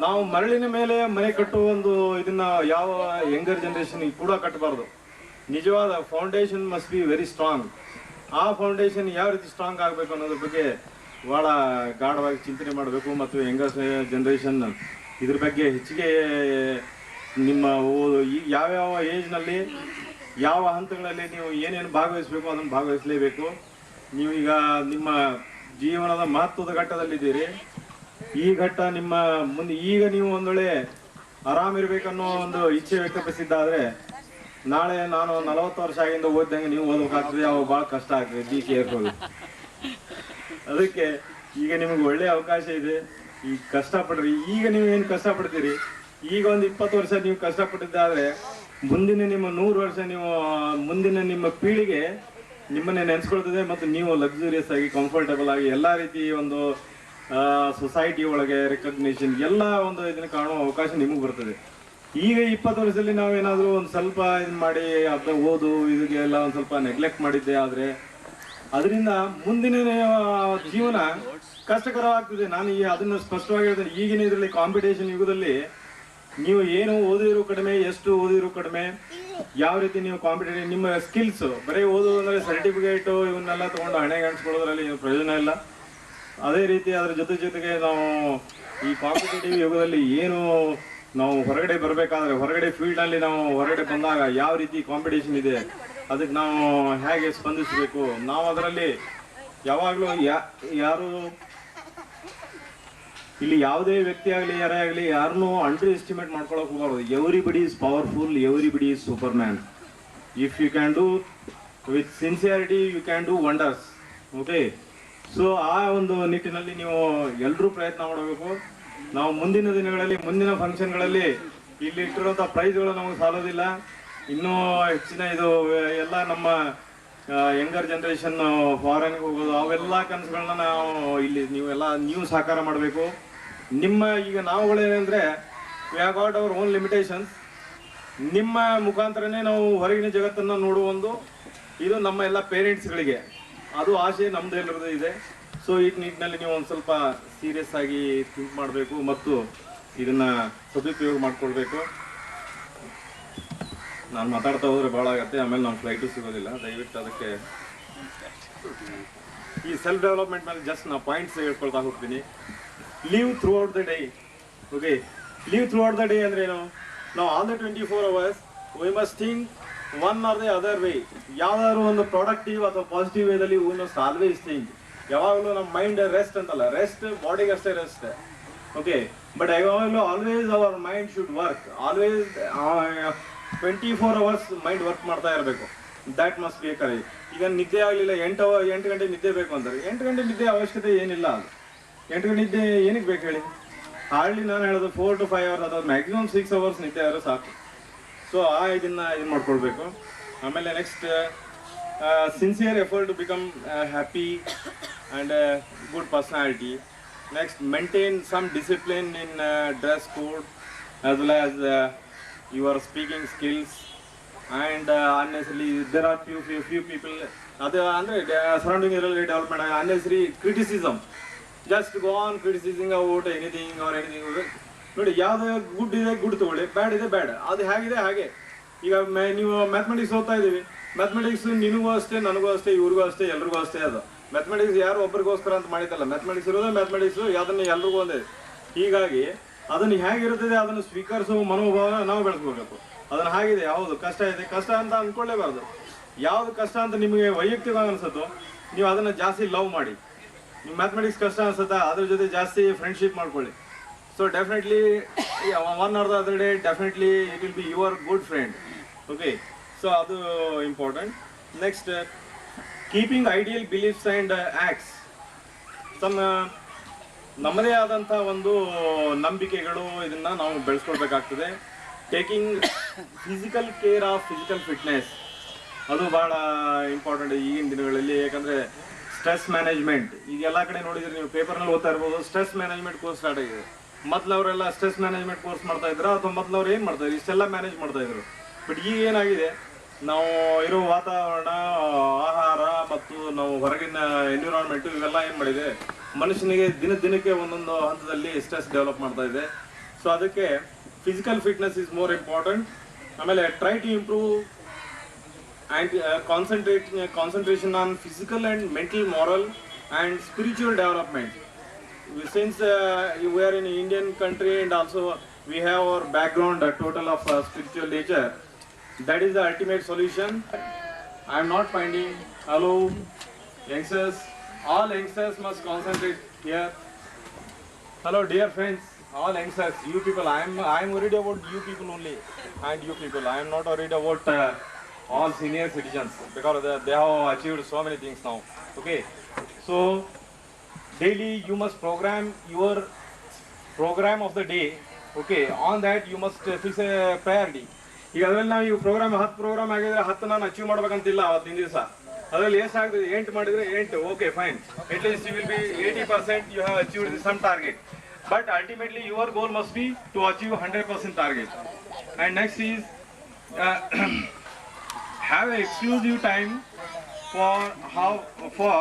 ನಾವು ಮರಳಿನ ಮೇಲೆ ಮನೆ ಕಟ್ಟುವ ಒಂದು ಇದನ್ನ ಯಾವ ಯಂಗರ್ ಜನರೇಷನ್ ಕೂಡ ಕಟ್ಟಬಾರ್ದು. ನಿಜವಾದ foundation must be very strong. ಆ ಫೌಂಡೇಶನ್ ಯಾವ ರೀತಿ ಸ್ಟ್ರಾಂಗ್ ಆಗಬೇಕು ಅನ್ನೋದ್ರ ಬಗ್ಗೆ ಬಹಳ ಗಾಢವಾಗಿ ಚಿಂತನೆ ಮಾಡಬೇಕು. ಮತ್ತು ಯಂಗರ್ ಜನರೇಷನ್ ಇದ್ರ ಬಗ್ಗೆ ಹೆಚ್ಚಿಗೆ ನಿಮ್ಮ ಈಗ ಯಾವ್ಯಾವ ಏಜ್ನಲ್ಲಿ ಯಾವ ಹಂತಗಳಲ್ಲಿ ನೀವು ಏನೇನು ಭಾಗವಹಿಸಬೇಕು ಅದನ್ನು ಭಾಗವಹಿಸಲೇಬೇಕು. ನೀವು ಈಗ ನಿಮ್ಮ ಜೀವನದ ಮಹತ್ವದ ಘಟ್ಟದಲ್ಲಿದ್ದೀರಿ. ಈ ಘಟ್ಟ ನಿಮ್ಮ ಮುಂದೆ ಈಗ ನೀವು ಒಂದೊಳ್ಳೆ ಆರಾಮಿರ್ಬೇಕನ್ನೋ ಒಂದು ಇಚ್ಛೆ ವ್ಯಕ್ತಪಡಿಸಿದ್ದಾದ್ರೆ ನಾಳೆ ನಾನು 40 ವರ್ಷ ಆಗಿಂದ ಓದ್ದಂಗೆ ನೀವು ಓದಬೇಕಾಗ್ತದೆ, ಅವಾಗ ಭಾಳ ಕಷ್ಟ ಆಗ್ತದೆ. Be careful. ಅದಕ್ಕೆ ಈಗ ನಿಮ್ಗೆ ಒಳ್ಳೆ ಅವಕಾಶ ಇದೆ, ಈಗ ಕಷ್ಟಪಡ್ರಿ. ಈಗ ನೀವು ಏನು ಕಷ್ಟಪಡ್ತೀರಿ, ಈಗ ಒಂದು 20 ವರ್ಷ ನೀವು ಕಷ್ಟಪಟ್ಟಿದ್ದಾದ್ರೆ ಮುಂದಿನ ನಿಮ್ಮ 100 ವರ್ಷ ನೀವು ಮುಂದಿನ ನಿಮ್ಮ ಪೀಳಿಗೆ ನಿಮ್ಮನ್ನೇ ನೆನೆಸ್ಕೊಳ್ತದೆ. ಮತ್ತು ನೀವು ಲಕ್ಸುರಿಯಸ್ ಆಗಿ ಕಂಫರ್ಟಬಲ್ ಆಗಿ ಎಲ್ಲ ರೀತಿ ಒಂದು ಸೊಸೈಟಿ ಒಳಗೆ ರೆಕಗ್ನಿಷನ್ ಎಲ್ಲ ಒಂದು ಇದನ್ನ ಕಾಣುವ ಅವಕಾಶ ನಿಮಗೆ ಬರ್ತದೆ. ಈಗ 20 ವರ್ಷದಲ್ಲಿ ನಾವೇನಾದರೂ ಒಂದು ಸ್ವಲ್ಪ ಇದು ಮಾಡಿ ಅರ್ಧ ಓದು ಇದಕ್ಕೆಲ್ಲ ಒಂದು ಸ್ವಲ್ಪ ನೆಗ್ಲೆಕ್ಟ್ ಮಾಡಿದ್ದೆ ಆದರೆ ಅದರಿಂದ ಮುಂದಿನ ಜೀವನ ಕಷ್ಟಕರವಾಗ್ತದೆ. ನಾನು ಅದನ್ನು ಸ್ಪಷ್ಟವಾಗಿ ಹೇಳ್ತೇನೆ. ಈಗಿನ ಇದರಲ್ಲಿ ಕಾಂಪಿಟೇಷನ್ ಯುಗದಲ್ಲಿ ನೀವು ಏನು ಓದಿರೋ ಕಡಿಮೆ, ಎಷ್ಟು ಓದಿರೋ ಕಡಿಮೆ, ಯಾವ ರೀತಿ ನೀವು ಕಾಂಪಿಟೇಟಿವ್ ನಿಮ್ಮ ಸ್ಕಿಲ್ಸ್ ಬರೀ ಓದೋದು ಅಂದರೆ ಸರ್ಟಿಫಿಕೇಟು ಇವನ್ನೆಲ್ಲ ತೊಗೊಂಡು ಹಣೆಗೆ ಅಂಟಿಸ್ಕೊಳ್ಳೋದ್ರಲ್ಲಿ ಏನು ಪ್ರಯೋಜನ ಇಲ್ಲ. ಅದೇ ರೀತಿ ಅದರ ಜೊತೆಗೆ ನಾವು ಈ ಕಾಂಪಿಟೇಟಿವ್ ಯುಗದಲ್ಲಿ ಏನು ನಾವು ಹೊರಗಡೆ ಬರಬೇಕಾದ್ರೆ ಹೊರಗಡೆ ಫೀಲ್ಡ್ನಲ್ಲಿ ನಾವು ಹೊರಗಡೆ ಬಂದಾಗ ಯಾವ ರೀತಿ ಕಾಂಪಿಟೇಷನ್ ಇದೆ ಅದಕ್ಕೆ ನಾವು ಹೇಗೆ ಸ್ಪಂದಿಸಬೇಕು. ನಾವು ಅದರಲ್ಲಿ ಯಾವಾಗಲೂ ಯಾರು ಇಲ್ಲಿ ಯಾವುದೇ ವ್ಯಕ್ತಿ ಆಗಲಿ ಯಾರೇ ಆಗಲಿ ಯಾರನ್ನೂ ಅಂಡರ್ ಎಸ್ಟಿಮೇಟ್ ಮಾಡ್ಕೊಳಕ್ಕೆ ಹೋಗಬಾರ್ದು. Everybody is powerful, everybody is superman. If you can do with sincerity you can do wonders. Okay, so ಆ ಒಂದು ನಿಟ್ಟಿನಲ್ಲಿ ನೀವು ಎಲ್ಲರೂ ಪ್ರಯತ್ನ ಮಾಡಬೇಕು. ನಾವು ಮುಂದಿನ ದಿನಗಳಲ್ಲಿ ಮುಂದಿನ ಫಂಕ್ಷನ್ಗಳಲ್ಲಿ ಇಲ್ಲಿ ಇಟ್ಟಿರುವಂಥ ಪ್ರೈಸ್ಗಳು ನಮಗೆ ಸಾಲೋದಿಲ್ಲ. ಇನ್ನೂ ಹೆಚ್ಚಿನ ಇದು ಎಲ್ಲ ನಮ್ಮ ಯಂಗರ್ ಜನ್ರೇಷನ್ ಫಾರಿನ್ಗೆ ಹೋಗೋದು ಅವೆಲ್ಲ ಕನಸುಗಳನ್ನ ನಾವು ಇಲ್ಲಿ ನೀವು ಸಾಕಾರ ಮಾಡಬೇಕು. ನಿಮ್ಮ ಈಗ ನಾವುಗಳೇನೆಂದರೆ we have got our own limitations. ನಿಮ್ಮ ಮುಖಾಂತರನೇ ನಾವು ಹೊರಗಿನ ಜಗತ್ತನ್ನು ನೋಡುವ ಒಂದು ಇದು ನಮ್ಮ ಎಲ್ಲ ಪೇರೆಂಟ್ಸ್ಗಳಿಗೆ ಅದು ಆಸೆ ನಮ್ಮದು ಎಲ್ಲರದ್ದು ಇದೆ. ಸೊ ಈ ನಿಟ್ಟಿನಲ್ಲಿ ನೀವು ಒಂದು ಸ್ವಲ್ಪ ಸೀರಿಯಸ್ ಆಗಿ ಥಿಂಕ್ ಮಾಡಬೇಕು ಮತ್ತು ಇದನ್ನು ಸದುಪಯೋಗ ಮಾಡಿಕೊಳ್ಬೇಕು. ನಾನು ಮಾತಾಡ್ತಾ ಹೋದರೆ ಭಾಳ ಆಗತ್ತೆ, ಆಮೇಲೆ ನಮ್ಮ ಫ್ಲೈಟು ಸಿಗೋದಿಲ್ಲ. ದಯವಿಟ್ಟು ಅದಕ್ಕೆ ಈ ಸೆಲ್ಫ್ ಡೆವಲಪ್ಮೆಂಟ್ ಮೇಲೆ ಜಸ್ಟ್ ನಾನು ಪಾಯಿಂಟ್ಸ್ ಹೇಳ್ಕೊಳ್ತಾ ಹೋಗ್ತೀನಿ. Live throughout the day. Okay, live throughout the day ಅಂದ್ರೆ ಏನು? ನಾವು all the 24 hours we must think one or the other way. ಯಾವ್ದಾದ್ರು ಒಂದು ಪ್ರೊಡಕ್ಟಿವ್ ಅಥವಾ ಪಾಸಿಟಿವ್ ವೇದಲ್ಲಿ ವಿ ಮಸ್ಟ್ ಆಲ್ವೇಸ್ ಥಿಂಕ್. ಯಾವಾಗಲೂ ನಮ್ಮ ಮೈಂಡ್ ರೆಸ್ಟ್ ಅಂತಲ್ಲ, ರೆಸ್ಟ್ ಬಾಡಿಗೆ ಅಷ್ಟೇ ರೆಸ್ಟ್. ಓಕೆ, ಬಟ್ ಯಾವಾಗಲೂ always our mind should work. Always 24 hours mind work ಮಾಡ್ತಾ ಇರಬೇಕು. That must be correct. ಈಗ ನಿದ್ದೆ ಆಗಲಿಲ್ಲ, 8 ಗಂಟೆ ನಿದ್ದೆ ಬೇಕು ಅಂತಾರೆ. 8 ಗಂಟೆ ನಿದ್ದೆ ಅವಶ್ಯಕತೆ ಏನಿಲ್ಲ. ಅದು 8 ಗಂಟೆ ನಿದ್ದೆ ಏನಕ್ಕೆ ಬೇಕು ಹೇಳಿ? ಹಾರ್ಡ್ಲಿ ನಾನು ಹೇಳೋದು 4 to 5 hours ಅಥವಾ ಮ್ಯಾಕ್ಸಿಮಮ್ 6 hours ನಿದ್ದೆ ಆದರೂ ಸಾಕು. ಸೊ ಇದು ಮಾಡ್ಕೊಳ್ಬೇಕು. ಆಮೇಲೆ next sincere effort to become happy and good personality. Next maintain some discipline in dress code as well as your speaking skills and unnecessarily there are few people ಅದು ಅಂದರೆ surrounding really development. unnecessary criticism, just go on criticizing about anything or anything. ನೋಡಿ, ಯಾವ್ದು good ಇದೆ good ತಗೊಳ್ಳಿ, ಬ್ಯಾಡ್ ಇದೆ ಬ್ಯಾಡ್. ಅದು ಹೇಗಿದೆ ಹಾಗೆ. ಈಗ ನೀವು ಮ್ಯಾಥಮೆಟಿಕ್ಸ್ ಓದ್ತಾ ಇದ್ದೀವಿ, ಮ್ಯಾಥಮೆಟಿಕ್ಸ್ ನಿನಗೂ ಅಷ್ಟೇ, ನನಗೂ ಅಷ್ಟೇ, ಇವ್ರಿಗೂ ಅಷ್ಟೇ, ಎಲ್ರಿಗೂ ಅಷ್ಟೇ. ಅದು ಮ್ಯಾಥಮೆಟಿಕ್ಸ್ ಯಾರು ಒಬ್ಬರಿಗೋಸ್ಕರ ಅಂತ ಮಾಡಿದ್ದಲ್ಲ. ಮ್ಯಾಥಮೆಟಿಕ್ಸ್ ಇರೋದೇ ಮ್ಯಾಥಮೆಟಿಕ್ಸು, ಅದನ್ನು ಎಲ್ರಿಗೂ ಒಂದೇ. ಹೀಗಾಗಿ ಅದನ್ನು ಹೇಗಿರುತ್ತದೆ ಅದನ್ನು ಸ್ವೀಕರಿಸುವ ಮನೋಭಾವನ ನಾವು ಬೆಳೆಸ್ಕೋಬೇಕು. ಅದನ್ನು ಹಾಗಿದೆ, ಯಾವುದು ಕಷ್ಟ ಇದೆ ಕಷ್ಟ ಅಂತ ಅಂದ್ಕೊಳ್ಳೇಬಾರ್ದು. ಯಾವುದು ಕಷ್ಟ ಅಂತ ನಿಮಗೆ ವೈಯಕ್ತಿಕವಾಗಿ ಅನಿಸುತ್ತೋ ನೀವು ಅದನ್ನು ಜಾಸ್ತಿ ಲವ್ ಮಾಡಿ. ನೀವು ಮ್ಯಾಥಮೆಟಿಕ್ಸ್ ಕಷ್ಟ ಅನಿಸುತ್ತಾ ಅದ್ರ ಜೊತೆ ಜಾಸ್ತಿ ಫ್ರೆಂಡ್ಶಿಪ್ ಮಾಡ್ಕೊಳ್ಳಿ. So definitely 1 or the other day definitely it will be your good friend. Okay, so ಅದು important. Next keeping ideal beliefs and acts. ನಮ್ಮದೇ ಆದಂಥ ಒಂದು ನಂಬಿಕೆಗಳು, ಇದನ್ನು ನಾವು ಬೆಳೆಸ್ಕೊಳ್ಬೇಕಾಗ್ತದೆ. Taking physical care of physical fitness, ಅದು ಭಾಳ ಇಂಪಾರ್ಟೆಂಟ್ ಈಗಿನ ದಿನಗಳಲ್ಲಿ. ಯಾಕಂದರೆ ಸ್ಟ್ರೆಸ್ ಮ್ಯಾನೇಜ್ಮೆಂಟ್, ಈಗ ಎಲ್ಲ ಕಡೆ ನೋಡಿದ್ರೆ ನೀವು ಪೇಪರ್ನಲ್ಲಿ ಓದ್ತಾ ಇರ್ಬೋದು, ಸ್ಟ್ರೆಸ್ ಮ್ಯಾನೇಜ್ಮೆಂಟ್ ಕೋರ್ಸ್ ಸ್ಟಾರ್ಟ್ ಆಗಿದೆ. ಮೊದಲವರೆಲ್ಲ ಸ್ಟ್ರೆಸ್ ಮ್ಯಾನೇಜ್ಮೆಂಟ್ ಕೋರ್ಸ್ ಮಾಡ್ತಾ ಇದ್ರು, ಅಥವಾ ಮೊದಲವ್ರು ಏನು ಮಾಡ್ತಾಯಿದ್ರು, ಇಷ್ಟೆಲ್ಲ ಮ್ಯಾನೇಜ್ ಮಾಡ್ತಾಯಿದ್ರು. ಬಟ್ ಈಗ ಏನಾಗಿದೆ, ನಾವು ಇರೋ ವಾತಾವರಣ, ಆಹಾರ ಮತ್ತು ನಾವು ಹೊರಗಿನ ಎನ್ವಿರಾನ್ಮೆಂಟು ಇವೆಲ್ಲ ಏನು ಮಾಡಿದೆ, ಮನುಷ್ಯನಿಗೆ ದಿನಕ್ಕೆ ಒಂದೊಂದು ಹಂತದಲ್ಲಿ ಸ್ಟ್ರೆಸ್ ಡೆವಲಪ್ ಮಾಡ್ತಾ ಇದೆ. ಸೊ ಅದಕ್ಕೆ physical fitness is more important. ಆಮೇಲೆ try to improve and concentration on physical and mental, moral and spiritual development. Since we are in Indian country and also we have our background total of spiritual nature, that is the ultimate solution. I am not finding. Hello youngsters, all youngsters must concentrate here. Hello dear friends, all youngsters, you people, I am worried about you people only, and you people, I am not worried about all senior citizens, because they have achieved so many things now. Okay, so daily you must program your program of the day. Okay, on that you must fix a priority. ಈಗ ಅದರಲ್ಲಿ ನಾವು ಈ program 10 program ಆಗಿದ್ರೆ 10 ನಾನು achieve ಮಾಡ್ಬೇಕಂತಿಲ್ಲ ಅವತ್ತಿನ ದಿವಸ. ಅದರಲ್ಲಿ ಎಷ್ಟಾಗ್ತದೆ, 8 ಮಾಡಿದ್ರೆ 8, okay fine, at least you will be 80% you have achieved some target. But ultimately your goal must be to achieve 100% target. And next is have an exclusive time for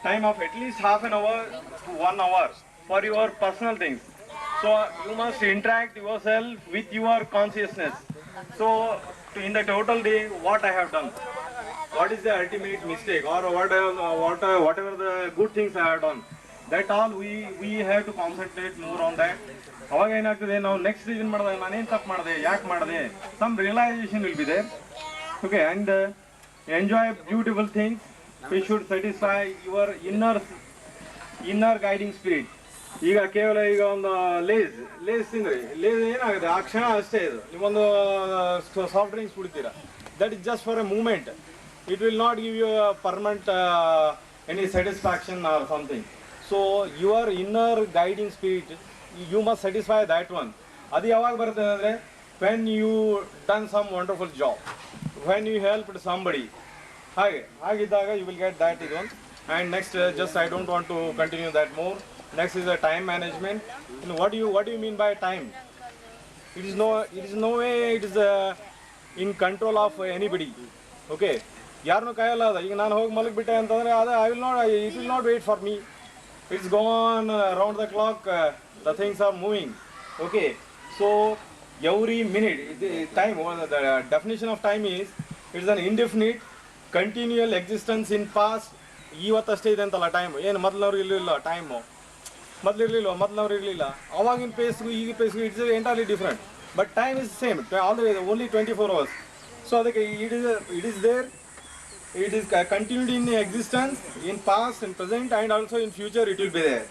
time of at least half an hour to 1 hour for your personal things. So you must interact yourself with your consciousness. So in the total day, what I have done, what is the ultimate mistake, or whatever the good things I have done, that all we have to concentrate more on that. ಅವಾಗ ಏನಾಗ್ತದೆ, ನಾವು next ಇದನ್ನು ಮಾಡಿದಾಗ ನಾನೇನು ತಪ್ಪು ಮಾಡಿದೆ, ಯಾಕೆ ಮಾಡಿದೆ, some realization will be there. Okay, and enjoy beautiful things. We should satisfy your inner guiding spirit. ಈಗ ಕೇವಲ ಈಗ ಒಂದು ಲೇಸ್ ತಿಂದ್ರಿ, ಲೇಸ್ ಏನಾಗುತ್ತೆ, ಆ ಕ್ಷಣ ಅಷ್ಟೇ. ಇದು ನೀವೊಂದು ಸಾಫ್ಟ್ ಡ್ರಿಂಕ್ಸ್ ಕುಡಿತೀರಾ, that is just for a moment. It will not give you permanent any satisfaction or something. So your inner guiding spirit, you must satisfy that one. ಅದು ಯಾವಾಗ ಬರ್ತದೆ ಅಂದರೆ, when you done some wonderful job, when you helped somebody, ಹಾಗಿದ್ದಾಗ you will get that one. And next, just I don't want to continue that more. Next is the time management. You know, what do you mean by time? It is no way it is in control of anybody. Okay, ಯಾರನ್ನೂ ಕಾಯಲ್ಲ. ಅದ ಈಗ ನಾನು ಹೋಗಿ ಮಲಗಿಬಿಟ್ಟೆ ಅಂತಂದರೆ ಅದು it will not wait for me. It's gone around the clock. The things are moving. Okay, so every minute, time, the definition of time is, it's an indefinite continual existence in past. ಇವತ್ತಷ್ಟೇ ಇದೆ ಅಂತಲ್ಲ time. ಏನು ಮೊದಲವ್ರು ಇರಲಿಲ್ಲ time, ಮೊದಲವ್ರು ಇರಲಿಲ್ಲ. ಅವಾಗಿನ ಪೇಸ್ಗೂ ಈಗ ಪೇಸ್ಗೂ it's entirely different. But time is same, all the way, only 24 hours. So ಅದಕ್ಕೆ it is there, it is continued in existence in past, in present, and also in future it will be there.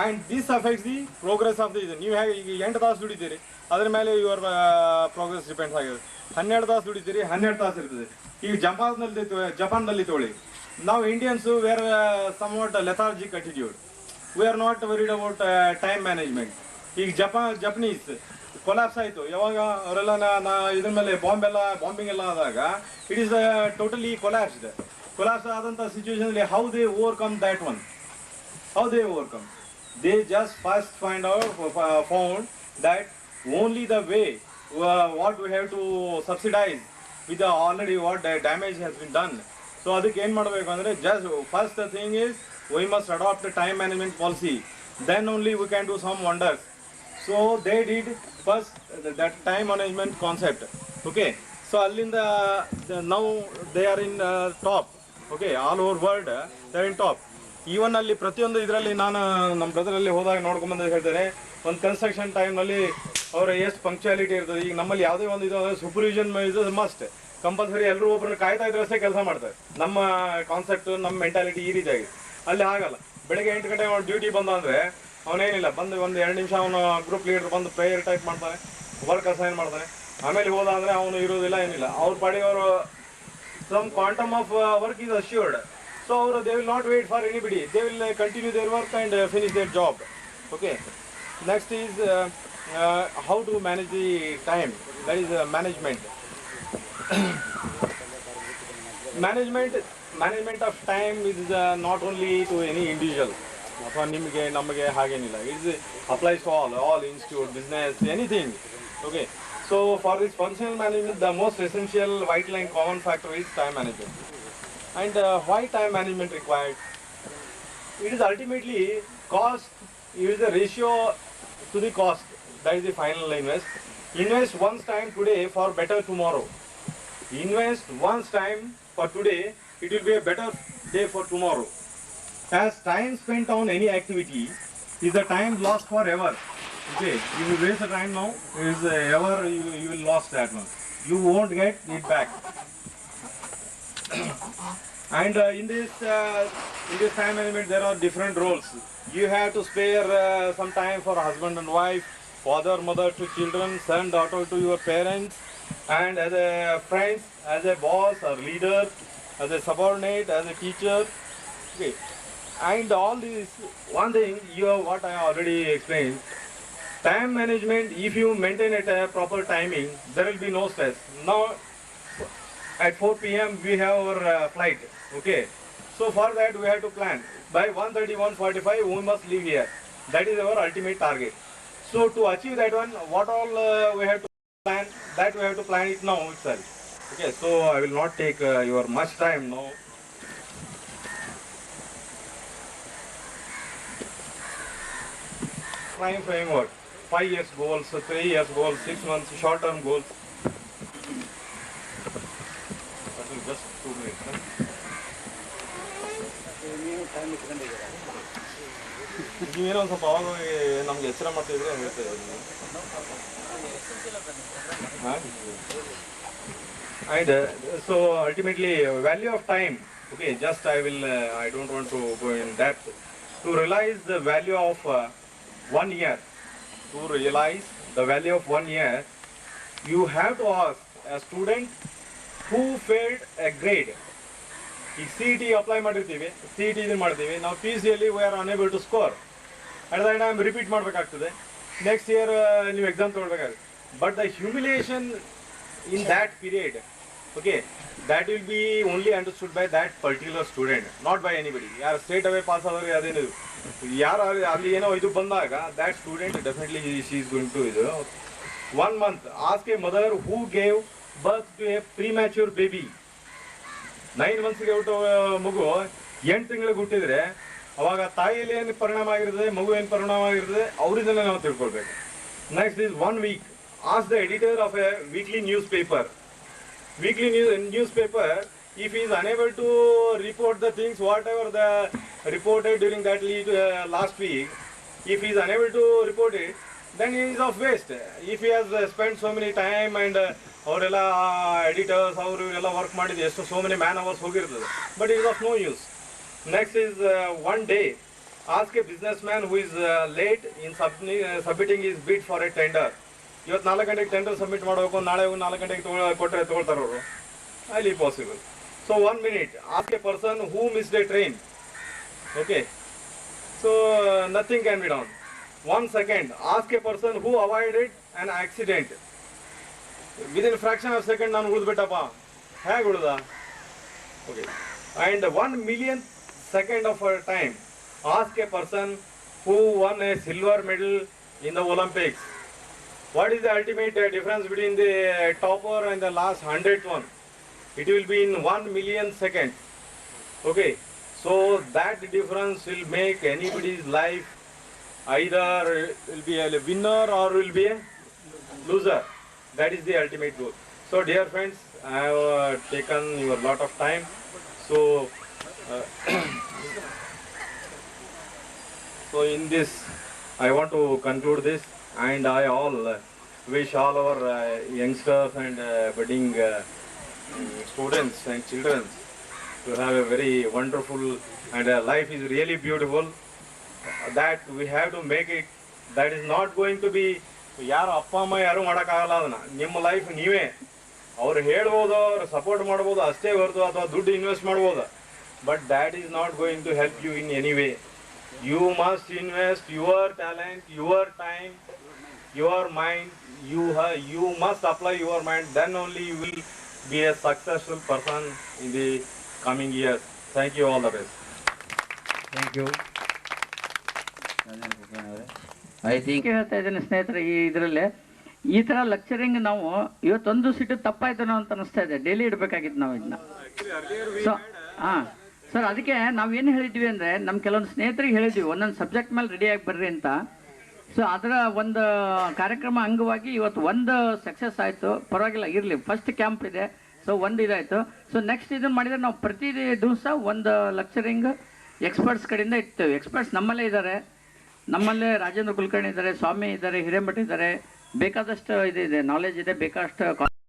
And this affects the progress of the ಇದು. ನೀವು ಹೇಗೆ ಈಗ 8 ತಾಸು ದುಡಿತೀರಿ, ಅದ್ರ ಮೇಲೆ your progress depends ಆಗಿದೆ. 12 ತಾಸು ದುಡಿತೀರಿ, 12 ತಾಸು ಇರ್ತದೆ. ಈಗ ಜಪಾನ್ನಲ್ಲಿ ತೊಗೊಳ್ಳಿ, ನಾವು Indians were somewhat lethargic attitude. We are not worried about time management. ಈಗ ಜಪನೀಸ್ ಕೊಲಾಪ್ಸ್ ಆಯಿತು ಯಾವಾಗ, ಅವರೆಲ್ಲ ಇದ್ರ ಮೇಲೆ ಬಾಂಬಿಂಗ್ ಎಲ್ಲ ಆದಾಗ, ಇಟ್ ಈಸ್ ಟೋಟಲಿ ಕೊಲಾಪ್ಸ್ ಆದಂಥ ಸಿಚುವೇಶನಲ್ಲಿ how they overcome that one, how they overcome. They just first found that only the way what we have to subsidize with the already what damage has been done. So ಅದಕ್ಕೆ ಏನು ಮಾಡಬೇಕು ಅಂದರೆ, just first the thing is we must adopt the time management policy, then only we can do some wonders. So they did first that time management concept. Okay, so ಅಲ್ಲಿಂದ now they are in top. Okay, all over world they are in top. Even ಅಲ್ಲಿ ಪ್ರತಿಯೊಂದು ಇದರಲ್ಲಿ ನಾನು ನಮ್ಮ ಬ್ರದರಲ್ಲಿ ಹೋದಾಗ ನೋಡ್ಕೊಂಬಂದು ಹೇಳ್ತೇನೆ, ಒಂದು construction ಟೈಮ್ನಲ್ಲಿ ಅವರ ಎಷ್ಟು ಪಂಕ್ಚುಯಾಲಿಟಿ ಇರ್ತದೆ. ಈಗ ನಮ್ಮಲ್ಲಿ ಯಾವುದೇ ಒಂದು ಇದು ಅಂದರೆ ಸೂಪರ್ವಿಷನ್ ಇದು ಮಸ್ಟ್ ಕಂಪಲ್ಸರಿ. ಎಲ್ಲರೂ ಒಬ್ಬರನ್ನ ಕಾಯ್ತಾ ಇದ್ರೆ ಅಷ್ಟೇ ಕೆಲಸ ಮಾಡ್ತಾರೆ. ನಮ್ಮ ಕಾನ್ಸೆಪ್ಟ್, ನಮ್ಮ ಮೆಂಟಾಲಿಟಿ ಈ ರೀತಿಯಾಗಿ. ಅಲ್ಲಿ ಆಗಲ್ಲ. ಬೆಳಗ್ಗೆ 8 ಗಂಟೆ ಅವ್ನು ಡ್ಯೂಟಿ ಬಂದ ಅಂದರೆ ಅವನೇನಿಲ್ಲ, ಬಂದು ಒಂದು 2 ನಿಮಿಷ ಅವನು ಗ್ರೂಪ್ ಲೀಡರ್ ಬಂದು ಪ್ರೇಯರ್ ಟೈಪ್ ಮಾಡ್ತಾನೆ, ವರ್ಕ್ ಅಸೈನ್ ಮಾಡ್ತಾನೆ, ಆಮೇಲೆ ಹೋದ ಅಂದರೆ ಅವನು ಇರೋದಿಲ್ಲ ಏನಿಲ್ಲ. ಅವ್ರ ಪಾಡಿಗೆ ಅವರು some quantum of work is assured. So they will not wait for anybody. They will continue their work and finish their job. Okay. Next is how to manage the time. That is management. Management of time is not only to any individual. ಅಥವಾ ನಿಮಗೆ ನಮಗೆ ಹಾಗೇನಿಲ್ಲ. It applies to all institute, business, anything. Okay. So for this functional management, the most essential, vital and common factor is time management. And why time management required? It is ultimately cost, it is the ratio to the cost. That is the final invest. Invest one's time today for better tomorrow. Invest one's time for today, it will be a better day for tomorrow. As time spent on any activity is the time lost forever. Okay, you will waste the time now, is ever you will lost that one. You won't get it back. And in this time management, there are different roles. You have to spare some time for husband and wife, father, mother to children, son, daughter to your parents, and as a friend, as a boss or leader, as a subordinate, as a teacher. Okay, and all these. One thing you have what I already explained. Time management, if you maintain it a proper timing, there will be no stress. Now, at 4 p.m. we have our flight. Okay. So for that we have to plan. By 1:30, 1:45 we must leave here. That is our ultimate target. So to achieve that one, what all we have to plan? That we have to plan it now itself. Okay. So I will not take your much time now. Time framework. 5 years goals, 3 years goals, 6 months, short-term goals. That will just 2 minutes. ನೀವೇನೋ ಒಂದು ಸ್ವಲ್ಪ ಅವಾಗ ನಮ್ಗೆ ಎಚ್ಚರ ಮಾಡ್ತಿದ್ರೆ ಹೇಳ್ತೇವೆ. And so ultimately value of time. Okay, just I don't want to go in depth. To realize the value of 1 year. To realize the value of 1 year, you have to ask a student who failed a grade. ಈಗ CET apply ಮಾಡಿರ್ತೀವಿ, CET ಇದನ್ನು ಮಾಡ್ತೀವಿ, ನಾವು PCಯಲ್ಲಿ we are unable to score. At the time repeat ಮಾಡಬೇಕಾಗ್ತದೆ. Next year ನೀವು exam ತೊಗೊಳ್ಬೇಕಾಗುತ್ತೆ. But the humiliation in that period, okay, that will be only understood by that particular student, not by anybody. ಯಾರು straight away pass ಆದವ್ರಿಗೆ ಅದೇನು ಯಾರು ಅಲ್ಲಿ ಏನೋ ಇದು ಬಂದಾಗ that student definitely she is going to ಇದು 1 month. Ask a mother who gave birth to a premature baby. 9 monthsಗೆ ಹುಟ್ಟು ಮಗು 8 ತಿಂಗಳಿಗೆ ಹುಟ್ಟಿದ್ರೆ ಅವಾಗ ತಾಯಿಯಲ್ಲಿ ಏನು ಪರಿಣಾಮ ಆಗಿರ್ತದೆ, ಮಗು ಏನು ಪರಿಣಾಮ ಆಗಿರ್ತದೆ, ಅವರಿಂದಲೇ ನಾವು ತಿಳ್ಕೊಳ್ಬೇಕು. Next is 1 week. Ask the editor of A weekly news paper. Weekly newspaper, if he is unable to report the things whatever the reported during that last week, if he is unable to report it, then he is of waste. If he has spent so many time and ಅವರೆಲ್ಲ editors ಅವರು ಎಲ್ಲ work ಮಾಡಿದ್ದು ಎಷ್ಟು so many man hours ಹೋಗಿರ್ತದೆ, but it is of no use. Next is 1 day. Ask a businessman who is late in submitting his bid for a tender. ಇವತ್ತು 4 ಗಂಟೆಗೆ tender submit ಮಾಡಬೇಕು, ನಾಳೆ 4 ಗಂಟೆಗೆ ಕೊಟ್ಟರೆ ತೊಗೊಳ್ತಾರೆ ಅವರು, ಅಲ್ಲಿ possible. So 1 minute. Ask A person who missed A train. Okay, so nothing can be down. 1 second. Ask A person who avoided on accident. Within fraction of second ನಾನು ಉಳಿದ್ಬಿಟ್ಟಪ್ಪ, ಹೇಗೆ ಉಳಿದ? Okay, and 1 millionth second of her time. Ask a person who won a silver medal in the Olympics. What is the ultimate difference between the topper and the last 100th one? It will be in 1 million seconds. Okay, so that difference will make anybody's life either will be a winner or will be a loser. That is the ultimate goal. So dear friends, I have taken your lot of time. So so in this I want to conclude this, and I wish all our youngsters and budding students and children to have a very wonderful, and life is really beautiful, that we have to make it. That is not going to be ಯಾರು ಅಪ್ಪ ಅಮ್ಮ ಯಾರು ಮಾಡೋಕ್ಕಾಗಲ್ಲ ಅದನ್ನ. ನಿಮ್ಮ life ನೀವೇ. ಅವ್ರು ಹೇಳ್ಬೋದು, ಅವ್ರು ಸಪೋರ್ಟ್ ಮಾಡ್ಬೋದು ಅಷ್ಟೇ ಹೊರತು, ಅಥವಾ ದುಡ್ಡು ಇನ್ವೆಸ್ಟ್ ಮಾಡ್ಬೋದು, but that is not going to help you in any way. You must invest your talent, your time, your mind. You must apply your mind, then only you will be a successful person in the coming years. Thank you, all the best. Thank you. I think ಹೇಳ್ತಾ ಇದ್ದೇನೆ ಸ್ನೇಹಿತರೆ, ಈ ಇದರಲ್ಲಿ ಈ ಥರ lecturing ನಾವು ಇವತ್ತೊಂದು seat ತಪ್ಪಾಯ್ತನೋ ಅಂತ ಅನಿಸ್ತಾ ಇದೆ. ಡೈಲಿ ಇಡಬೇಕಾಗಿತ್ತು ನಾವು ಇದನ್ನ. ಸೊ ಹಾಂ ಸರ್, ಅದಕ್ಕೆ ನಾವೇನು ಹೇಳಿದ್ವಿ ಅಂದರೆ, ನಮ್ಮ ಕೆಲವೊಂದು ಸ್ನೇಹಿತರಿಗೆ ಹೇಳಿದ್ವಿ ಒಂದೊಂದು ಸಬ್ಜೆಕ್ಟ್ ಮೇಲೆ ರೆಡಿಯಾಗಿ ಬರ್ರಿ ಅಂತ. ಸೊ ಅದರ ಒಂದು ಕಾರ್ಯಕ್ರಮ ಅಂಗವಾಗಿ ಇವತ್ತು ಒಂದು ಸಕ್ಸಸ್ ಆಯಿತು. ಪರವಾಗಿಲ್ಲ, ಇರಲಿ, ಫಸ್ಟ್ ಕ್ಯಾಂಪ್ ಇದೆ. ಸೊ ಒಂದು ಇದಾಯಿತು. ಸೊ ನೆಕ್ಸ್ಟ್ ಇದನ್ನು ಮಾಡಿದರೆ ನಾವು ಪ್ರತಿ ದಿವಸ ಒಂದು ಲೆಕ್ಚರಿಂಗ್ ಎಕ್ಸ್ಪರ್ಟ್ಸ್ ಕಡೆಯಿಂದ ಇಡ್ತೇವೆ. ಎಕ್ಸ್ಪರ್ಟ್ಸ್ ನಮ್ಮಲ್ಲೇ ಇದ್ದಾರೆ. ನಮ್ಮಲ್ಲೇ ರಾಜೇಂದ್ರ ಕುಲಕರ್ಣಿ ಇದ್ದಾರೆ, ಸ್ವಾಮಿ ಇದ್ದಾರೆ, ಹಿರೇಮಠ ಇದ್ದಾರೆ, ಬೇಕಾದಷ್ಟು ಇದೆ, ನಾಲೆಜ್ ಇದೆ, ಬೇಕಾದಷ್ಟು